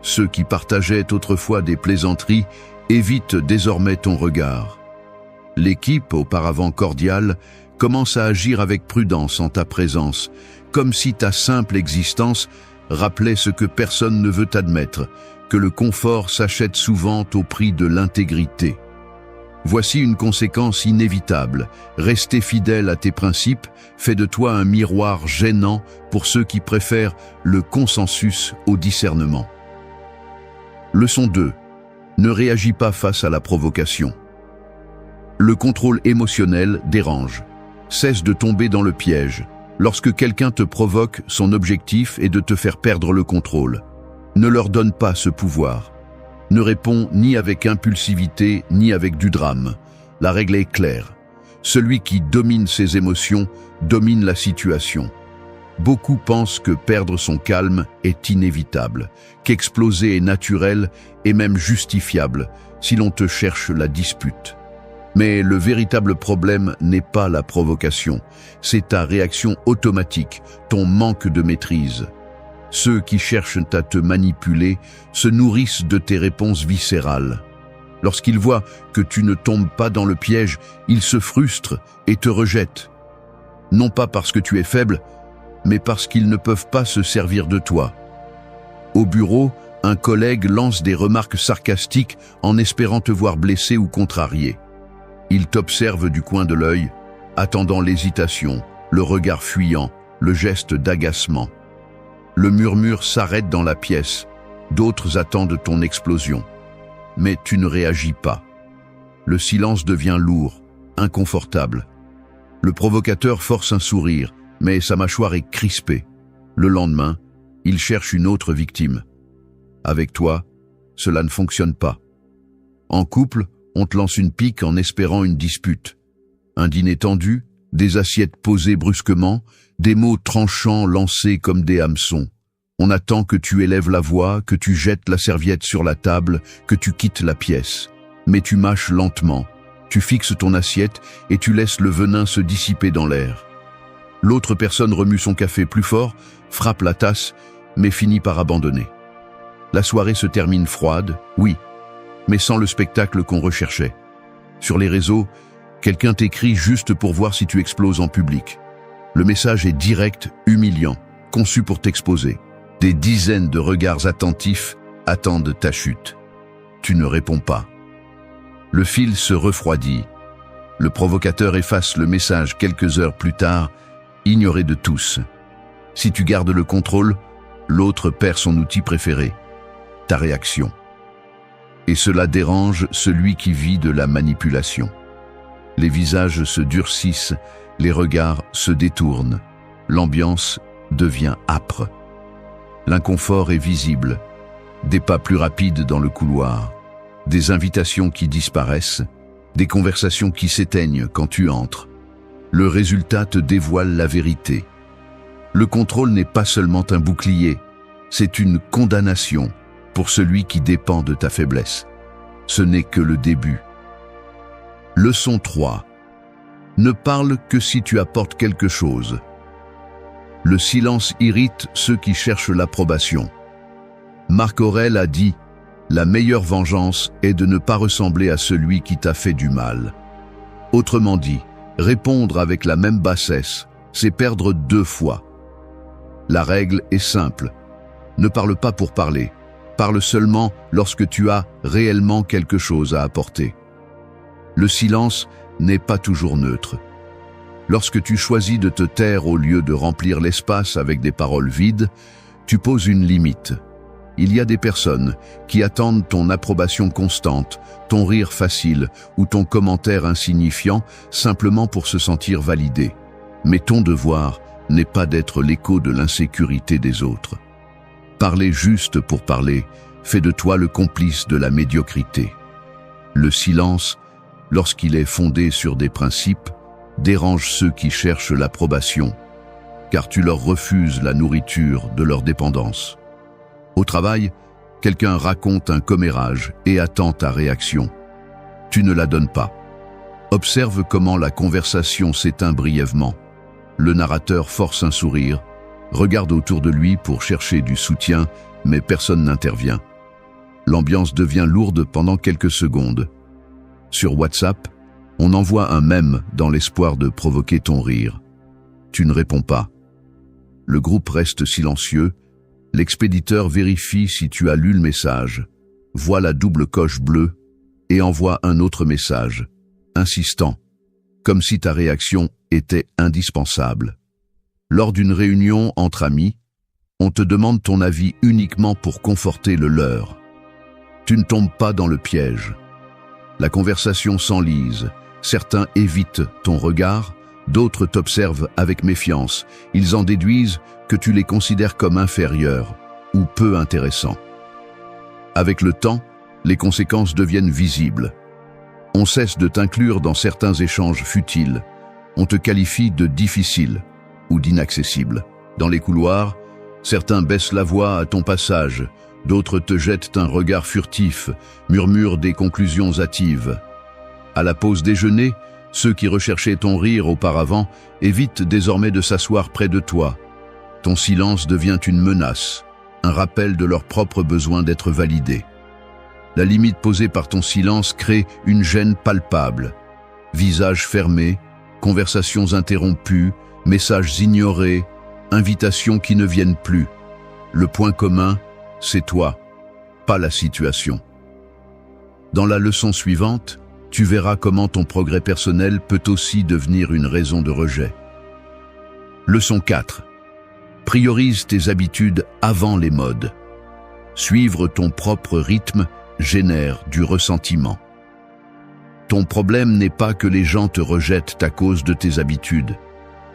Ceux qui partageaient autrefois des plaisanteries évitent désormais ton regard. L'équipe, auparavant cordiale, commence à agir avec prudence en ta présence, comme si ta simple existence rappelait ce que personne ne veut admettre, que le confort s'achète souvent au prix de l'intégrité. Voici une conséquence inévitable. Rester fidèle à tes principes fait de toi un miroir gênant pour ceux qui préfèrent le consensus au discernement. Leçon 2. Ne réagis pas face à la provocation. Le contrôle émotionnel dérange. Cesse de tomber dans le piège. Lorsque quelqu'un te provoque, son objectif est de te faire perdre le contrôle. Ne leur donne pas ce pouvoir. Ne réponds ni avec impulsivité, ni avec du drame. La règle est claire. Celui qui domine ses émotions domine la situation. Beaucoup pensent que perdre son calme est inévitable, qu'exploser est naturel et même justifiable si l'on te cherche la dispute. Mais le véritable problème n'est pas la provocation, c'est ta réaction automatique, ton manque de maîtrise. Ceux qui cherchent à te manipuler se nourrissent de tes réponses viscérales. Lorsqu'ils voient que tu ne tombes pas dans le piège, ils se frustrent et te rejettent. Non pas parce que tu es faible, mais parce qu'ils ne peuvent pas se servir de toi. Au bureau, un collègue lance des remarques sarcastiques en espérant te voir blessé ou contrarié. Il t'observe du coin de l'œil, attendant l'hésitation, le regard fuyant, le geste d'agacement. Le murmure s'arrête dans la pièce, d'autres attendent ton explosion. Mais tu ne réagis pas. Le silence devient lourd, inconfortable. Le provocateur force un sourire, mais sa mâchoire est crispée. Le lendemain, il cherche une autre victime. Avec toi, cela ne fonctionne pas. En couple, on te lance une pique en espérant une dispute. Un dîner tendu, des assiettes posées brusquement, des mots tranchants lancés comme des hameçons. On attend que tu élèves la voix, que tu jettes la serviette sur la table, que tu quittes la pièce. Mais tu mâches lentement, tu fixes ton assiette et tu laisses le venin se dissiper dans l'air. L'autre personne remue son café plus fort, frappe la tasse, mais finit par abandonner. La soirée se termine froide, oui, mais sans le spectacle qu'on recherchait. Sur les réseaux, quelqu'un t'écrit juste pour voir si tu exploses en public. Le message est direct, humiliant, conçu pour t'exposer. Des dizaines de regards attentifs attendent ta chute. Tu ne réponds pas. Le fil se refroidit. Le provocateur efface le message quelques heures plus tard, ignoré de tous. Si tu gardes le contrôle, l'autre perd son outil préféré, ta réaction. Et cela dérange celui qui vit de la manipulation. Les visages se durcissent, les regards se détournent, l'ambiance devient âpre. L'inconfort est visible, des pas plus rapides dans le couloir, des invitations qui disparaissent, des conversations qui s'éteignent quand tu entres. Le résultat te dévoile la vérité. Le contrôle n'est pas seulement un bouclier, c'est une condamnation pour celui qui dépend de ta faiblesse. Ce n'est que le début. Leçon 3. Ne parle que si tu apportes quelque chose. Le silence irrite ceux qui cherchent l'approbation. Marc Aurèle a dit « La meilleure vengeance est de ne pas ressembler à celui qui t'a fait du mal ». Autrement dit, Répondre avec la même bassesse, c'est perdre 2 fois. La règle est simple. Ne parle pas pour parler. Parle seulement lorsque tu as réellement quelque chose à apporter. Le silence n'est pas toujours neutre. Lorsque tu choisis de te taire au lieu de remplir l'espace avec des paroles vides, tu poses une limite. Il y a des personnes qui attendent ton approbation constante, ton rire facile ou ton commentaire insignifiant simplement pour se sentir validé. Mais ton devoir n'est pas d'être l'écho de l'insécurité des autres. Parler juste pour parler fait de toi le complice de la médiocrité. Le silence, lorsqu'il est fondé sur des principes, dérange ceux qui cherchent l'approbation, car tu leur refuses la nourriture de leur dépendance. Au travail, quelqu'un raconte un commérage et attend ta réaction. Tu ne la donnes pas. Observe comment la conversation s'éteint brièvement. Le narrateur force un sourire, regarde autour de lui pour chercher du soutien, mais personne n'intervient. L'ambiance devient lourde pendant quelques secondes. Sur WhatsApp, on envoie un mème dans l'espoir de provoquer ton rire. Tu ne réponds pas. Le groupe reste silencieux. L'expéditeur vérifie si tu as lu le message, voit la double coche bleue et envoie un autre message, insistant, comme si ta réaction était indispensable. Lors d'une réunion entre amis, on te demande ton avis uniquement pour conforter le leur. Tu ne tombes pas dans le piège. La conversation s'enlise. Certains évitent ton regard, d'autres t'observent avec méfiance. Ils en déduisent que tu les considères comme inférieurs ou peu intéressants. Avec le temps, les conséquences deviennent visibles. On cesse de t'inclure dans certains échanges futiles. On te qualifie de difficile ou d'inaccessible. Dans les couloirs, certains baissent la voix à ton passage, d'autres te jettent un regard furtif, murmurent des conclusions hâtives. À la pause déjeuner, ceux qui recherchaient ton rire auparavant évitent désormais de s'asseoir près de toi. Ton silence devient une menace, un rappel de leur propre besoin d'être validé. La limite posée par ton silence crée une gêne palpable. Visages fermés, conversations interrompues, messages ignorés, invitations qui ne viennent plus. Le point commun, c'est toi, pas la situation. Dans la leçon suivante, tu verras comment ton progrès personnel peut aussi devenir une raison de rejet. Leçon 4. Priorise tes habitudes avant les modes. Suivre ton propre rythme génère du ressentiment. Ton problème n'est pas que les gens te rejettent à cause de tes habitudes.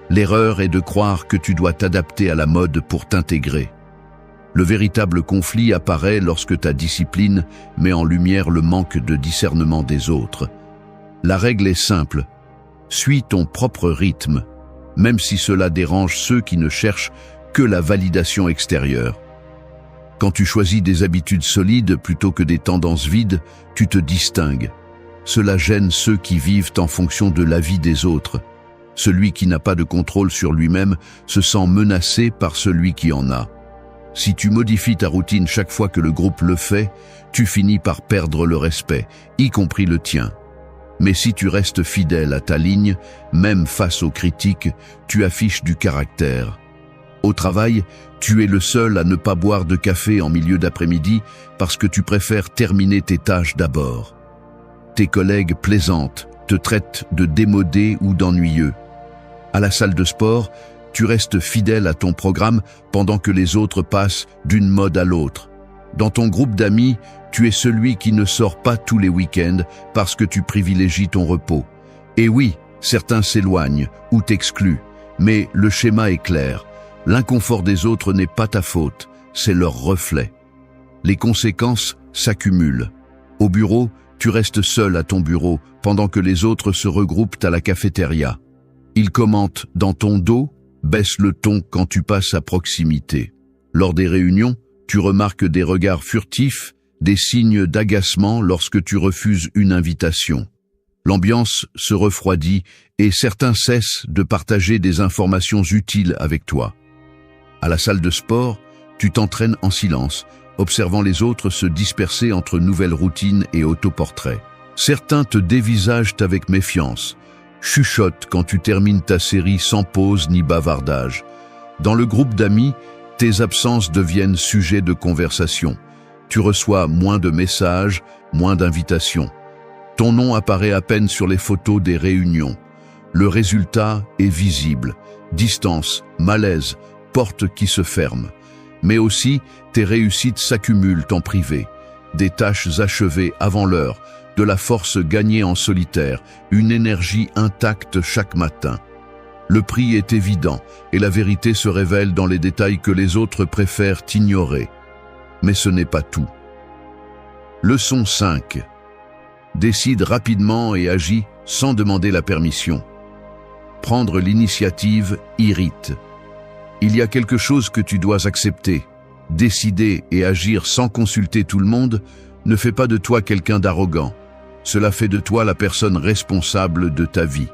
L'erreur est de croire que tu dois t'adapter à la mode pour t'intégrer. Le véritable conflit apparaît lorsque ta discipline met en lumière le manque de discernement des autres. La règle est simple. Suis ton propre rythme, même si cela dérange ceux qui ne cherchent que la validation extérieure. Quand tu choisis des habitudes solides plutôt que des tendances vides, tu te distingues. Cela gêne ceux qui vivent en fonction de l'avis des autres. Celui qui n'a pas de contrôle sur lui-même se sent menacé par celui qui en a. Si tu modifies ta routine chaque fois que le groupe le fait, tu finis par perdre le respect, y compris le tien. Mais si tu restes fidèle à ta ligne, même face aux critiques, tu affiches du caractère. Au travail, tu es le seul à ne pas boire de café en milieu d'après-midi parce que tu préfères terminer tes tâches d'abord. Tes collègues plaisantent, te traitent de démodé ou d'ennuyeux. À la salle de sport, tu restes fidèle à ton programme pendant que les autres passent d'une mode à l'autre. Dans ton groupe d'amis, tu es celui qui ne sort pas tous les week-ends parce que tu privilégies ton repos. Et oui, certains s'éloignent ou t'excluent, mais le schéma est clair. L'inconfort des autres n'est pas ta faute, c'est leur reflet. Les conséquences s'accumulent. Au bureau, tu restes seul à ton bureau pendant que les autres se regroupent à la cafétéria. Ils commentent dans ton dos, baissent le ton quand tu passes à proximité. Lors des réunions, tu remarques des regards furtifs, des signes d'agacement lorsque tu refuses une invitation. L'ambiance se refroidit et certains cessent de partager des informations utiles avec toi. À la salle de sport, tu t'entraînes en silence, observant les autres se disperser entre nouvelles routines et autoportraits. Certains te dévisagent avec méfiance, chuchote quand tu termines ta série sans pause ni bavardage. Dans le groupe d'amis, tes absences deviennent sujet de conversation. Tu reçois moins de messages, moins d'invitations. Ton nom apparaît à peine sur les photos des réunions. Le résultat est visible. Distance, malaise, portes qui se ferment. Mais aussi, tes réussites s'accumulent en privé. Des tâches achevées avant l'heure, de la force gagnée en solitaire, une énergie intacte chaque matin. Le prix est évident et la vérité se révèle dans les détails que les autres préfèrent ignorer. Mais ce n'est pas tout. Leçon 5. Décide rapidement et agis sans demander la permission. Prendre l'initiative irrite. Il y a quelque chose que tu dois accepter. Décider et agir sans consulter tout le monde ne fait pas de toi quelqu'un d'arrogant. Cela fait de toi la personne responsable de ta vie.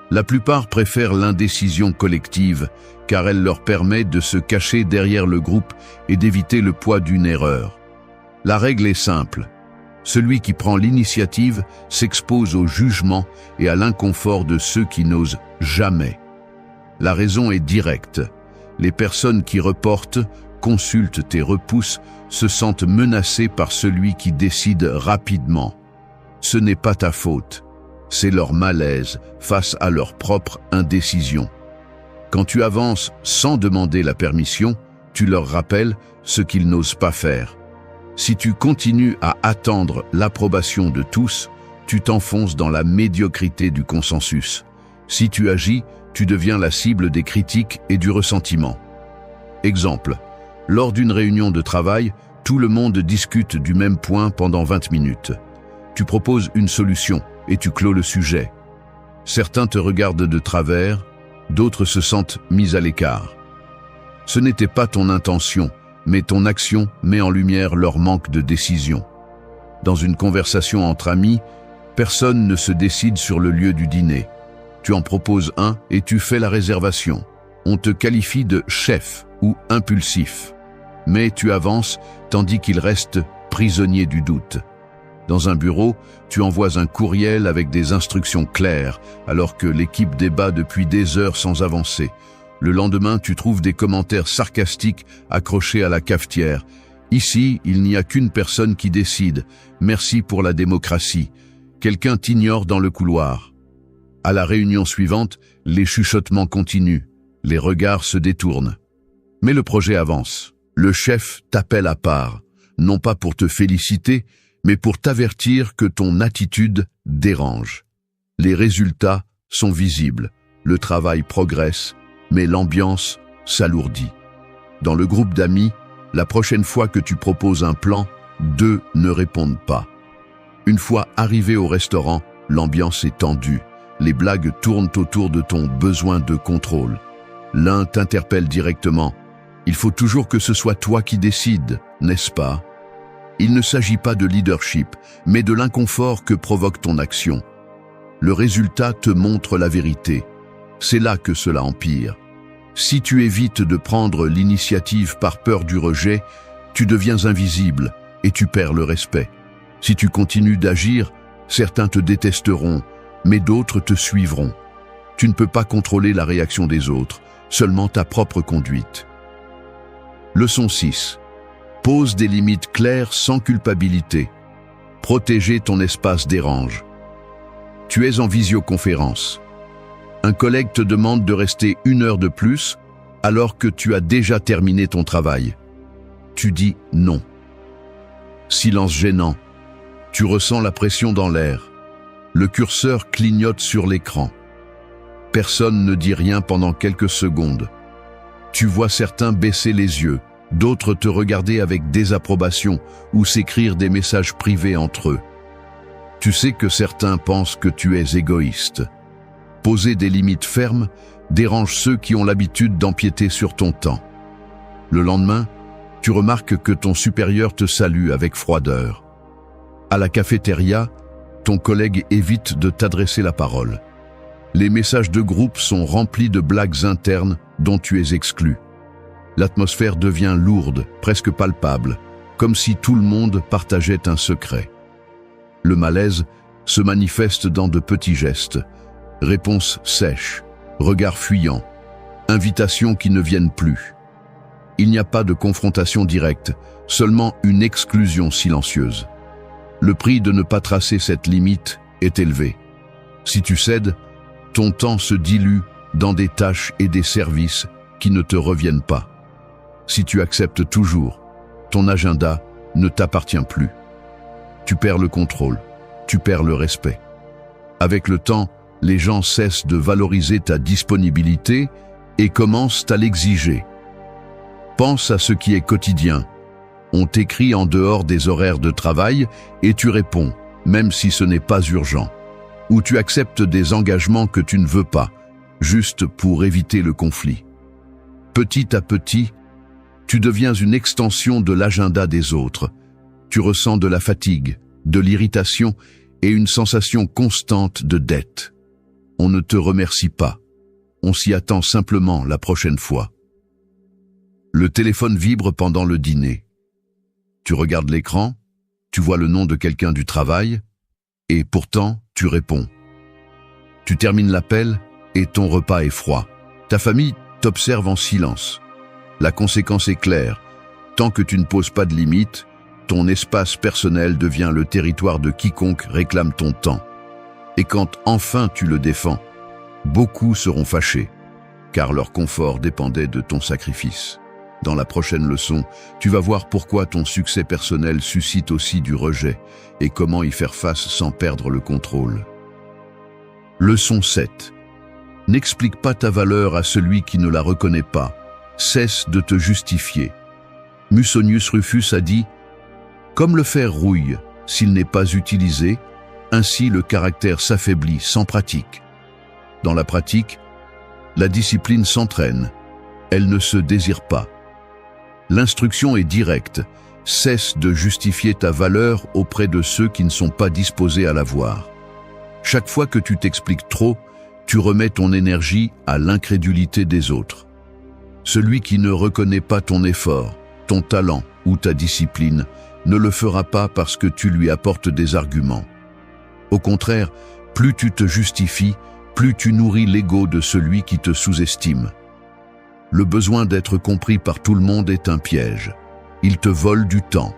La plupart préfèrent l'indécision collective, car elle leur permet de se cacher derrière le groupe et d'éviter le poids d'une erreur. La règle est simple. Celui qui prend l'initiative s'expose au jugement et à l'inconfort de ceux qui n'osent jamais. La raison est directe. Les personnes qui reportent, consultent et repoussent se sentent menacées par celui qui décide rapidement. Ce n'est pas ta faute. C'est leur malaise face à leur propre indécision. Quand tu avances sans demander la permission, tu leur rappelles ce qu'ils n'osent pas faire. Si tu continues à attendre l'approbation de tous, tu t'enfonces dans la médiocrité du consensus. Si tu agis, tu deviens la cible des critiques et du ressentiment. Exemple, lors d'une réunion de travail, tout le monde discute du même point pendant 20 minutes. Tu proposes une solution et tu clôt le sujet. Certains te regardent de travers, d'autres se sentent mis à l'écart. Ce n'était pas ton intention, mais ton action met en lumière leur manque de décision. Dans une conversation entre amis, personne ne se décide sur le lieu du dîner. Tu en proposes un et tu fais la réservation. On te qualifie de chef ou impulsif. Mais tu avances tandis qu'il reste prisonnier du doute. Dans un bureau, tu envoies un courriel avec des instructions claires, alors que l'équipe débat depuis des heures sans avancer. Le lendemain, tu trouves des commentaires sarcastiques accrochés à la cafetière. Ici, il n'y a qu'une personne qui décide. Merci pour la démocratie. Quelqu'un t'ignore dans le couloir. À la réunion suivante, les chuchotements continuent. Les regards se détournent. Mais le projet avance. Le chef t'appelle à part, non pas pour te féliciter, mais pour t'avertir que ton attitude dérange. Les résultats sont visibles, le travail progresse, mais l'ambiance s'alourdit. Dans le groupe d'amis, la prochaine fois que tu proposes un plan, 2 ne répondent pas. Une fois arrivé au restaurant, l'ambiance est tendue. Les blagues tournent autour de ton besoin de contrôle. L'un t'interpelle directement. Il faut toujours que ce soit toi qui décides, n'est-ce pas ? Il ne s'agit pas de leadership, mais de l'inconfort que provoque ton action. Le résultat te montre la vérité. C'est là que cela empire. Si tu évites de prendre l'initiative par peur du rejet, tu deviens invisible et tu perds le respect. Si tu continues d'agir, certains te détesteront, mais d'autres te suivront. Tu ne peux pas contrôler la réaction des autres, seulement ta propre conduite. Leçon 6. Pose des limites claires sans culpabilité. Protéger ton espace dérange. Tu es en visioconférence. Un collègue te demande de rester 1 heure de plus alors que tu as déjà terminé ton travail. Tu dis non. Silence gênant. Tu ressens la pression dans l'air. Le curseur clignote sur l'écran. Personne ne dit rien pendant quelques secondes. Tu vois certains baisser les yeux, d'autres te regarder avec désapprobation ou s'écrire des messages privés entre eux. Tu sais que certains pensent que tu es égoïste. Poser des limites fermes dérange ceux qui ont l'habitude d'empiéter sur ton temps. Le lendemain, tu remarques que ton supérieur te salue avec froideur. À la cafétéria, ton collègue évite de t'adresser la parole. Les messages de groupe sont remplis de blagues internes dont tu es exclu. L'atmosphère devient lourde, presque palpable, comme si tout le monde partageait un secret. Le malaise se manifeste dans de petits gestes. Réponse sèche, regard fuyant, invitations qui ne viennent plus. Il n'y a pas de confrontation directe, seulement une exclusion silencieuse. Le prix de ne pas tracer cette limite est élevé. Si tu cèdes, ton temps se dilue dans des tâches et des services qui ne te reviennent pas. Si tu acceptes toujours, ton agenda ne t'appartient plus. Tu perds le contrôle, tu perds le respect. Avec le temps, les gens cessent de valoriser ta disponibilité et commencent à l'exiger. Pense à ce qui est quotidien. On t'écrit en dehors des horaires de travail et tu réponds, même si ce n'est pas urgent. Ou tu acceptes des engagements que tu ne veux pas, juste pour éviter le conflit. Petit à petit, tu deviens une extension de l'agenda des autres. Tu ressens de la fatigue, de l'irritation et une sensation constante de dette. On ne te remercie pas. On s'y attend simplement la prochaine fois. Le téléphone vibre pendant le dîner. Tu regardes l'écran, tu vois le nom de quelqu'un du travail, et pourtant tu réponds. Tu termines l'appel et ton repas est froid. Ta famille t'observe en silence. La conséquence est claire. Tant que tu ne poses pas de limite, ton espace personnel devient le territoire de quiconque réclame ton temps. Et quand enfin tu le défends, beaucoup seront fâchés, car leur confort dépendait de ton sacrifice. Dans la prochaine leçon, tu vas voir pourquoi ton succès personnel suscite aussi du rejet et comment y faire face sans perdre le contrôle. Leçon 7. N'explique pas ta valeur à celui qui ne la reconnaît pas. Cesse de te justifier. Musonius Rufus a dit « Comme le fer rouille s'il n'est pas utilisé, ainsi le caractère s'affaiblit sans pratique. » Dans la pratique, la discipline s'entraîne, elle ne se désire pas. L'instruction est directe, cesse de justifier ta valeur auprès de ceux qui ne sont pas disposés à la voir. Chaque fois que tu t'expliques trop, tu remets ton énergie à l'incrédulité des autres. Celui qui ne reconnaît pas ton effort, ton talent ou ta discipline ne le fera pas parce que tu lui apportes des arguments. Au contraire, plus tu te justifies, plus tu nourris l'ego de celui qui te sous-estime. Le besoin d'être compris par tout le monde est un piège. Il te vole du temps,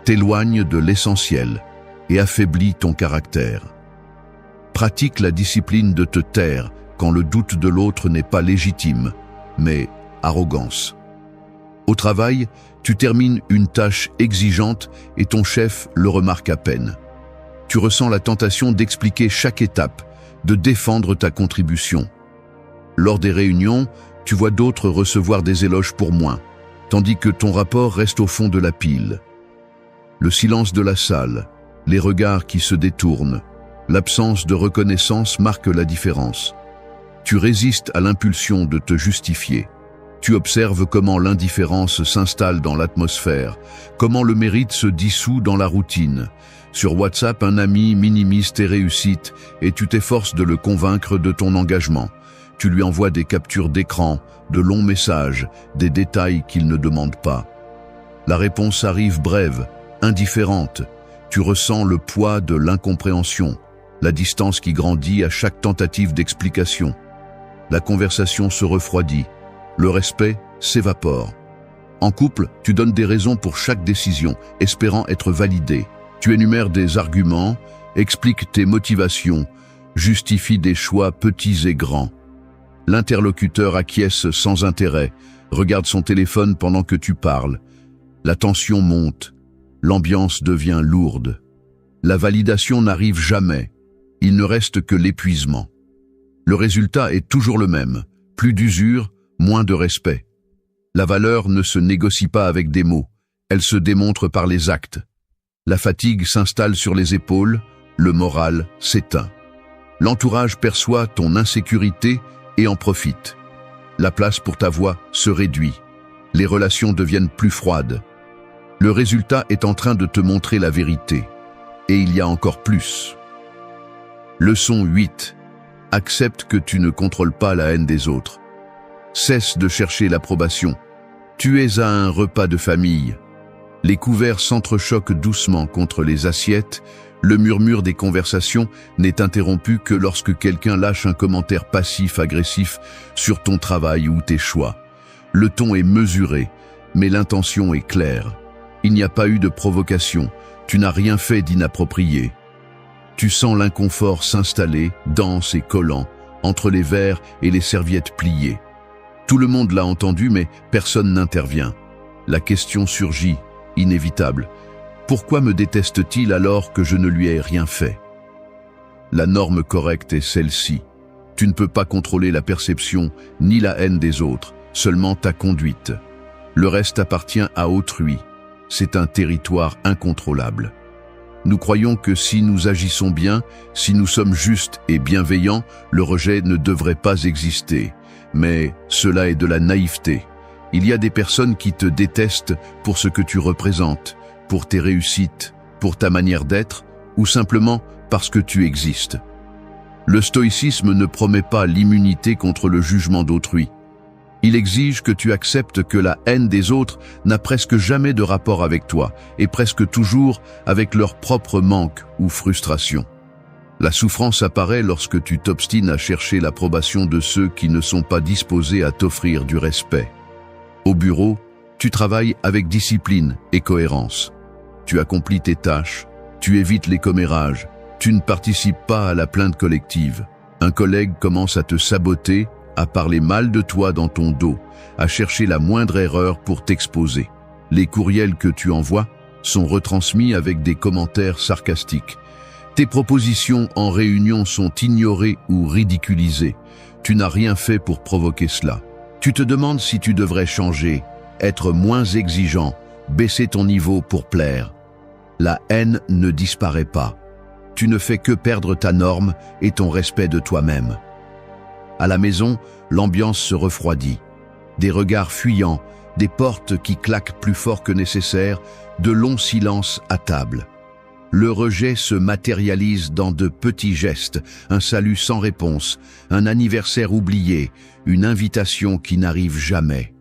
t'éloigne de l'essentiel et affaiblit ton caractère. Pratique la discipline de te taire quand le doute de l'autre n'est pas légitime, mais arrogance. Au travail, tu termines une tâche exigeante et ton chef le remarque à peine. Tu ressens la tentation d'expliquer chaque étape, de défendre ta contribution. Lors des réunions, tu vois d'autres recevoir des éloges pour moins, tandis que ton rapport reste au fond de la pile. Le silence de la salle, les regards qui se détournent, l'absence de reconnaissance marquent la différence. Tu résistes à l'impulsion de te justifier. Tu observes comment l'indifférence s'installe dans l'atmosphère, comment le mérite se dissout dans la routine. Sur WhatsApp, un ami minimise tes réussites et tu t'efforces de le convaincre de ton engagement. Tu lui envoies des captures d'écran, de longs messages, des détails qu'il ne demande pas. La réponse arrive brève, indifférente. Tu ressens le poids de l'incompréhension, la distance qui grandit à chaque tentative d'explication. La conversation se refroidit, le respect s'évapore. En couple, tu donnes des raisons pour chaque décision, espérant être validé. Tu énumères des arguments, expliques tes motivations, justifies des choix petits et grands. L'interlocuteur acquiesce sans intérêt, regarde son téléphone pendant que tu parles. La tension monte, l'ambiance devient lourde. La validation n'arrive jamais, il ne reste que l'épuisement. Le résultat est toujours le même, plus d'usure, moins de respect. La valeur ne se négocie pas avec des mots, elle se démontre par les actes. La fatigue s'installe sur les épaules, le moral s'éteint. L'entourage perçoit ton insécurité et en profite. La place pour ta voix se réduit. Les relations deviennent plus froides. Le résultat est en train de te montrer la vérité. Et il y a encore plus. Leçon 8. Accepte que tu ne contrôles pas la haine des autres. Cesse de chercher l'approbation. Tu es à un repas de famille. Les couverts s'entrechoquent doucement contre les assiettes. Le murmure des conversations n'est interrompu que lorsque quelqu'un lâche un commentaire passif-agressif sur ton travail ou tes choix. Le ton est mesuré, mais l'intention est claire. Il n'y a pas eu de provocation, tu n'as rien fait d'inapproprié. Tu sens l'inconfort s'installer, dense et collant, entre les verres et les serviettes pliées. Tout le monde l'a entendu, mais personne n'intervient. La question surgit, inévitable. Pourquoi me déteste-t-il alors que je ne lui ai rien fait? La norme correcte est celle-ci. Tu ne peux pas contrôler la perception ni la haine des autres, seulement ta conduite. Le reste appartient à autrui. C'est un territoire incontrôlable. Nous croyons que si nous agissons bien, si nous sommes justes et bienveillants, le rejet ne devrait pas exister. Mais cela est de la naïveté. Il y a des personnes qui te détestent pour ce que tu représentes, pour tes réussites, pour ta manière d'être, ou simplement parce que tu existes. Le stoïcisme ne promet pas l'immunité contre le jugement d'autrui. Il exige que tu acceptes que la haine des autres n'a presque jamais de rapport avec toi, et presque toujours avec leur propre manque ou frustration. La souffrance apparaît lorsque tu t'obstines à chercher l'approbation de ceux qui ne sont pas disposés à t'offrir du respect. Au bureau, tu travailles avec discipline et cohérence. Tu accomplis tes tâches, tu évites les commérages, tu ne participes pas à la plainte collective. Un collègue commence à te saboter, à parler mal de toi dans ton dos, à chercher la moindre erreur pour t'exposer. Les courriels que tu envoies sont retransmis avec des commentaires sarcastiques. Tes propositions en réunion sont ignorées ou ridiculisées. Tu n'as rien fait pour provoquer cela. Tu te demandes si tu devrais changer, être moins exigeant, baisser ton niveau pour plaire. La haine ne disparaît pas. Tu ne fais que perdre ta norme et ton respect de toi-même. À la maison, l'ambiance se refroidit. Des regards fuyants, des portes qui claquent plus fort que nécessaire, de longs silences à table. Le rejet se matérialise dans de petits gestes, un salut sans réponse, un anniversaire oublié, une invitation qui n'arrive jamais.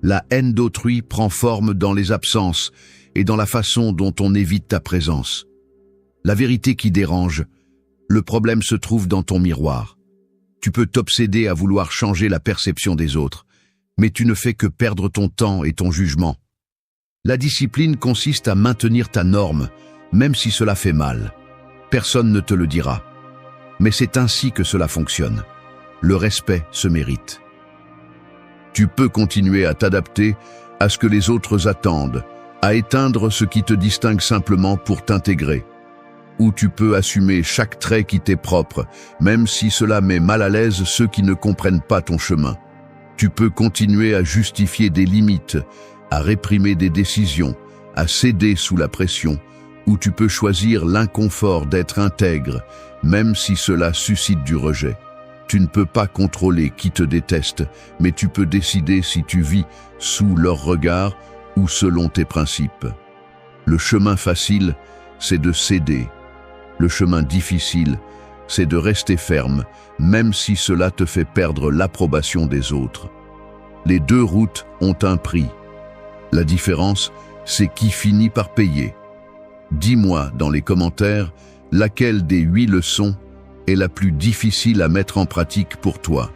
La haine d'autrui prend forme dans les absences et dans la façon dont on évite ta présence. La vérité qui dérange, le problème se trouve dans ton miroir. Tu peux t'obséder à vouloir changer la perception des autres, mais tu ne fais que perdre ton temps et ton jugement. La discipline consiste à maintenir ta norme, même si cela fait mal. Personne ne te le dira. Mais c'est ainsi que cela fonctionne. Le respect se mérite. Tu peux continuer à t'adapter à ce que les autres attendent, à éteindre ce qui te distingue simplement pour t'intégrer. Ou tu peux assumer chaque trait qui t'est propre, même si cela met mal à l'aise ceux qui ne comprennent pas ton chemin. Tu peux continuer à justifier des limites, à réprimer des décisions, à céder sous la pression, ou tu peux choisir l'inconfort d'être intègre, même si cela suscite du rejet. Tu ne peux pas contrôler qui te déteste, mais tu peux décider si tu vis sous leur regard ou selon tes principes. Le chemin facile, c'est de céder. Le chemin difficile, c'est de rester ferme, même si cela te fait perdre l'approbation des autres. Les deux routes ont un prix. La différence, c'est qui finit par payer. Dis-moi dans les commentaires laquelle des 8 leçons est la plus difficile à mettre en pratique pour toi.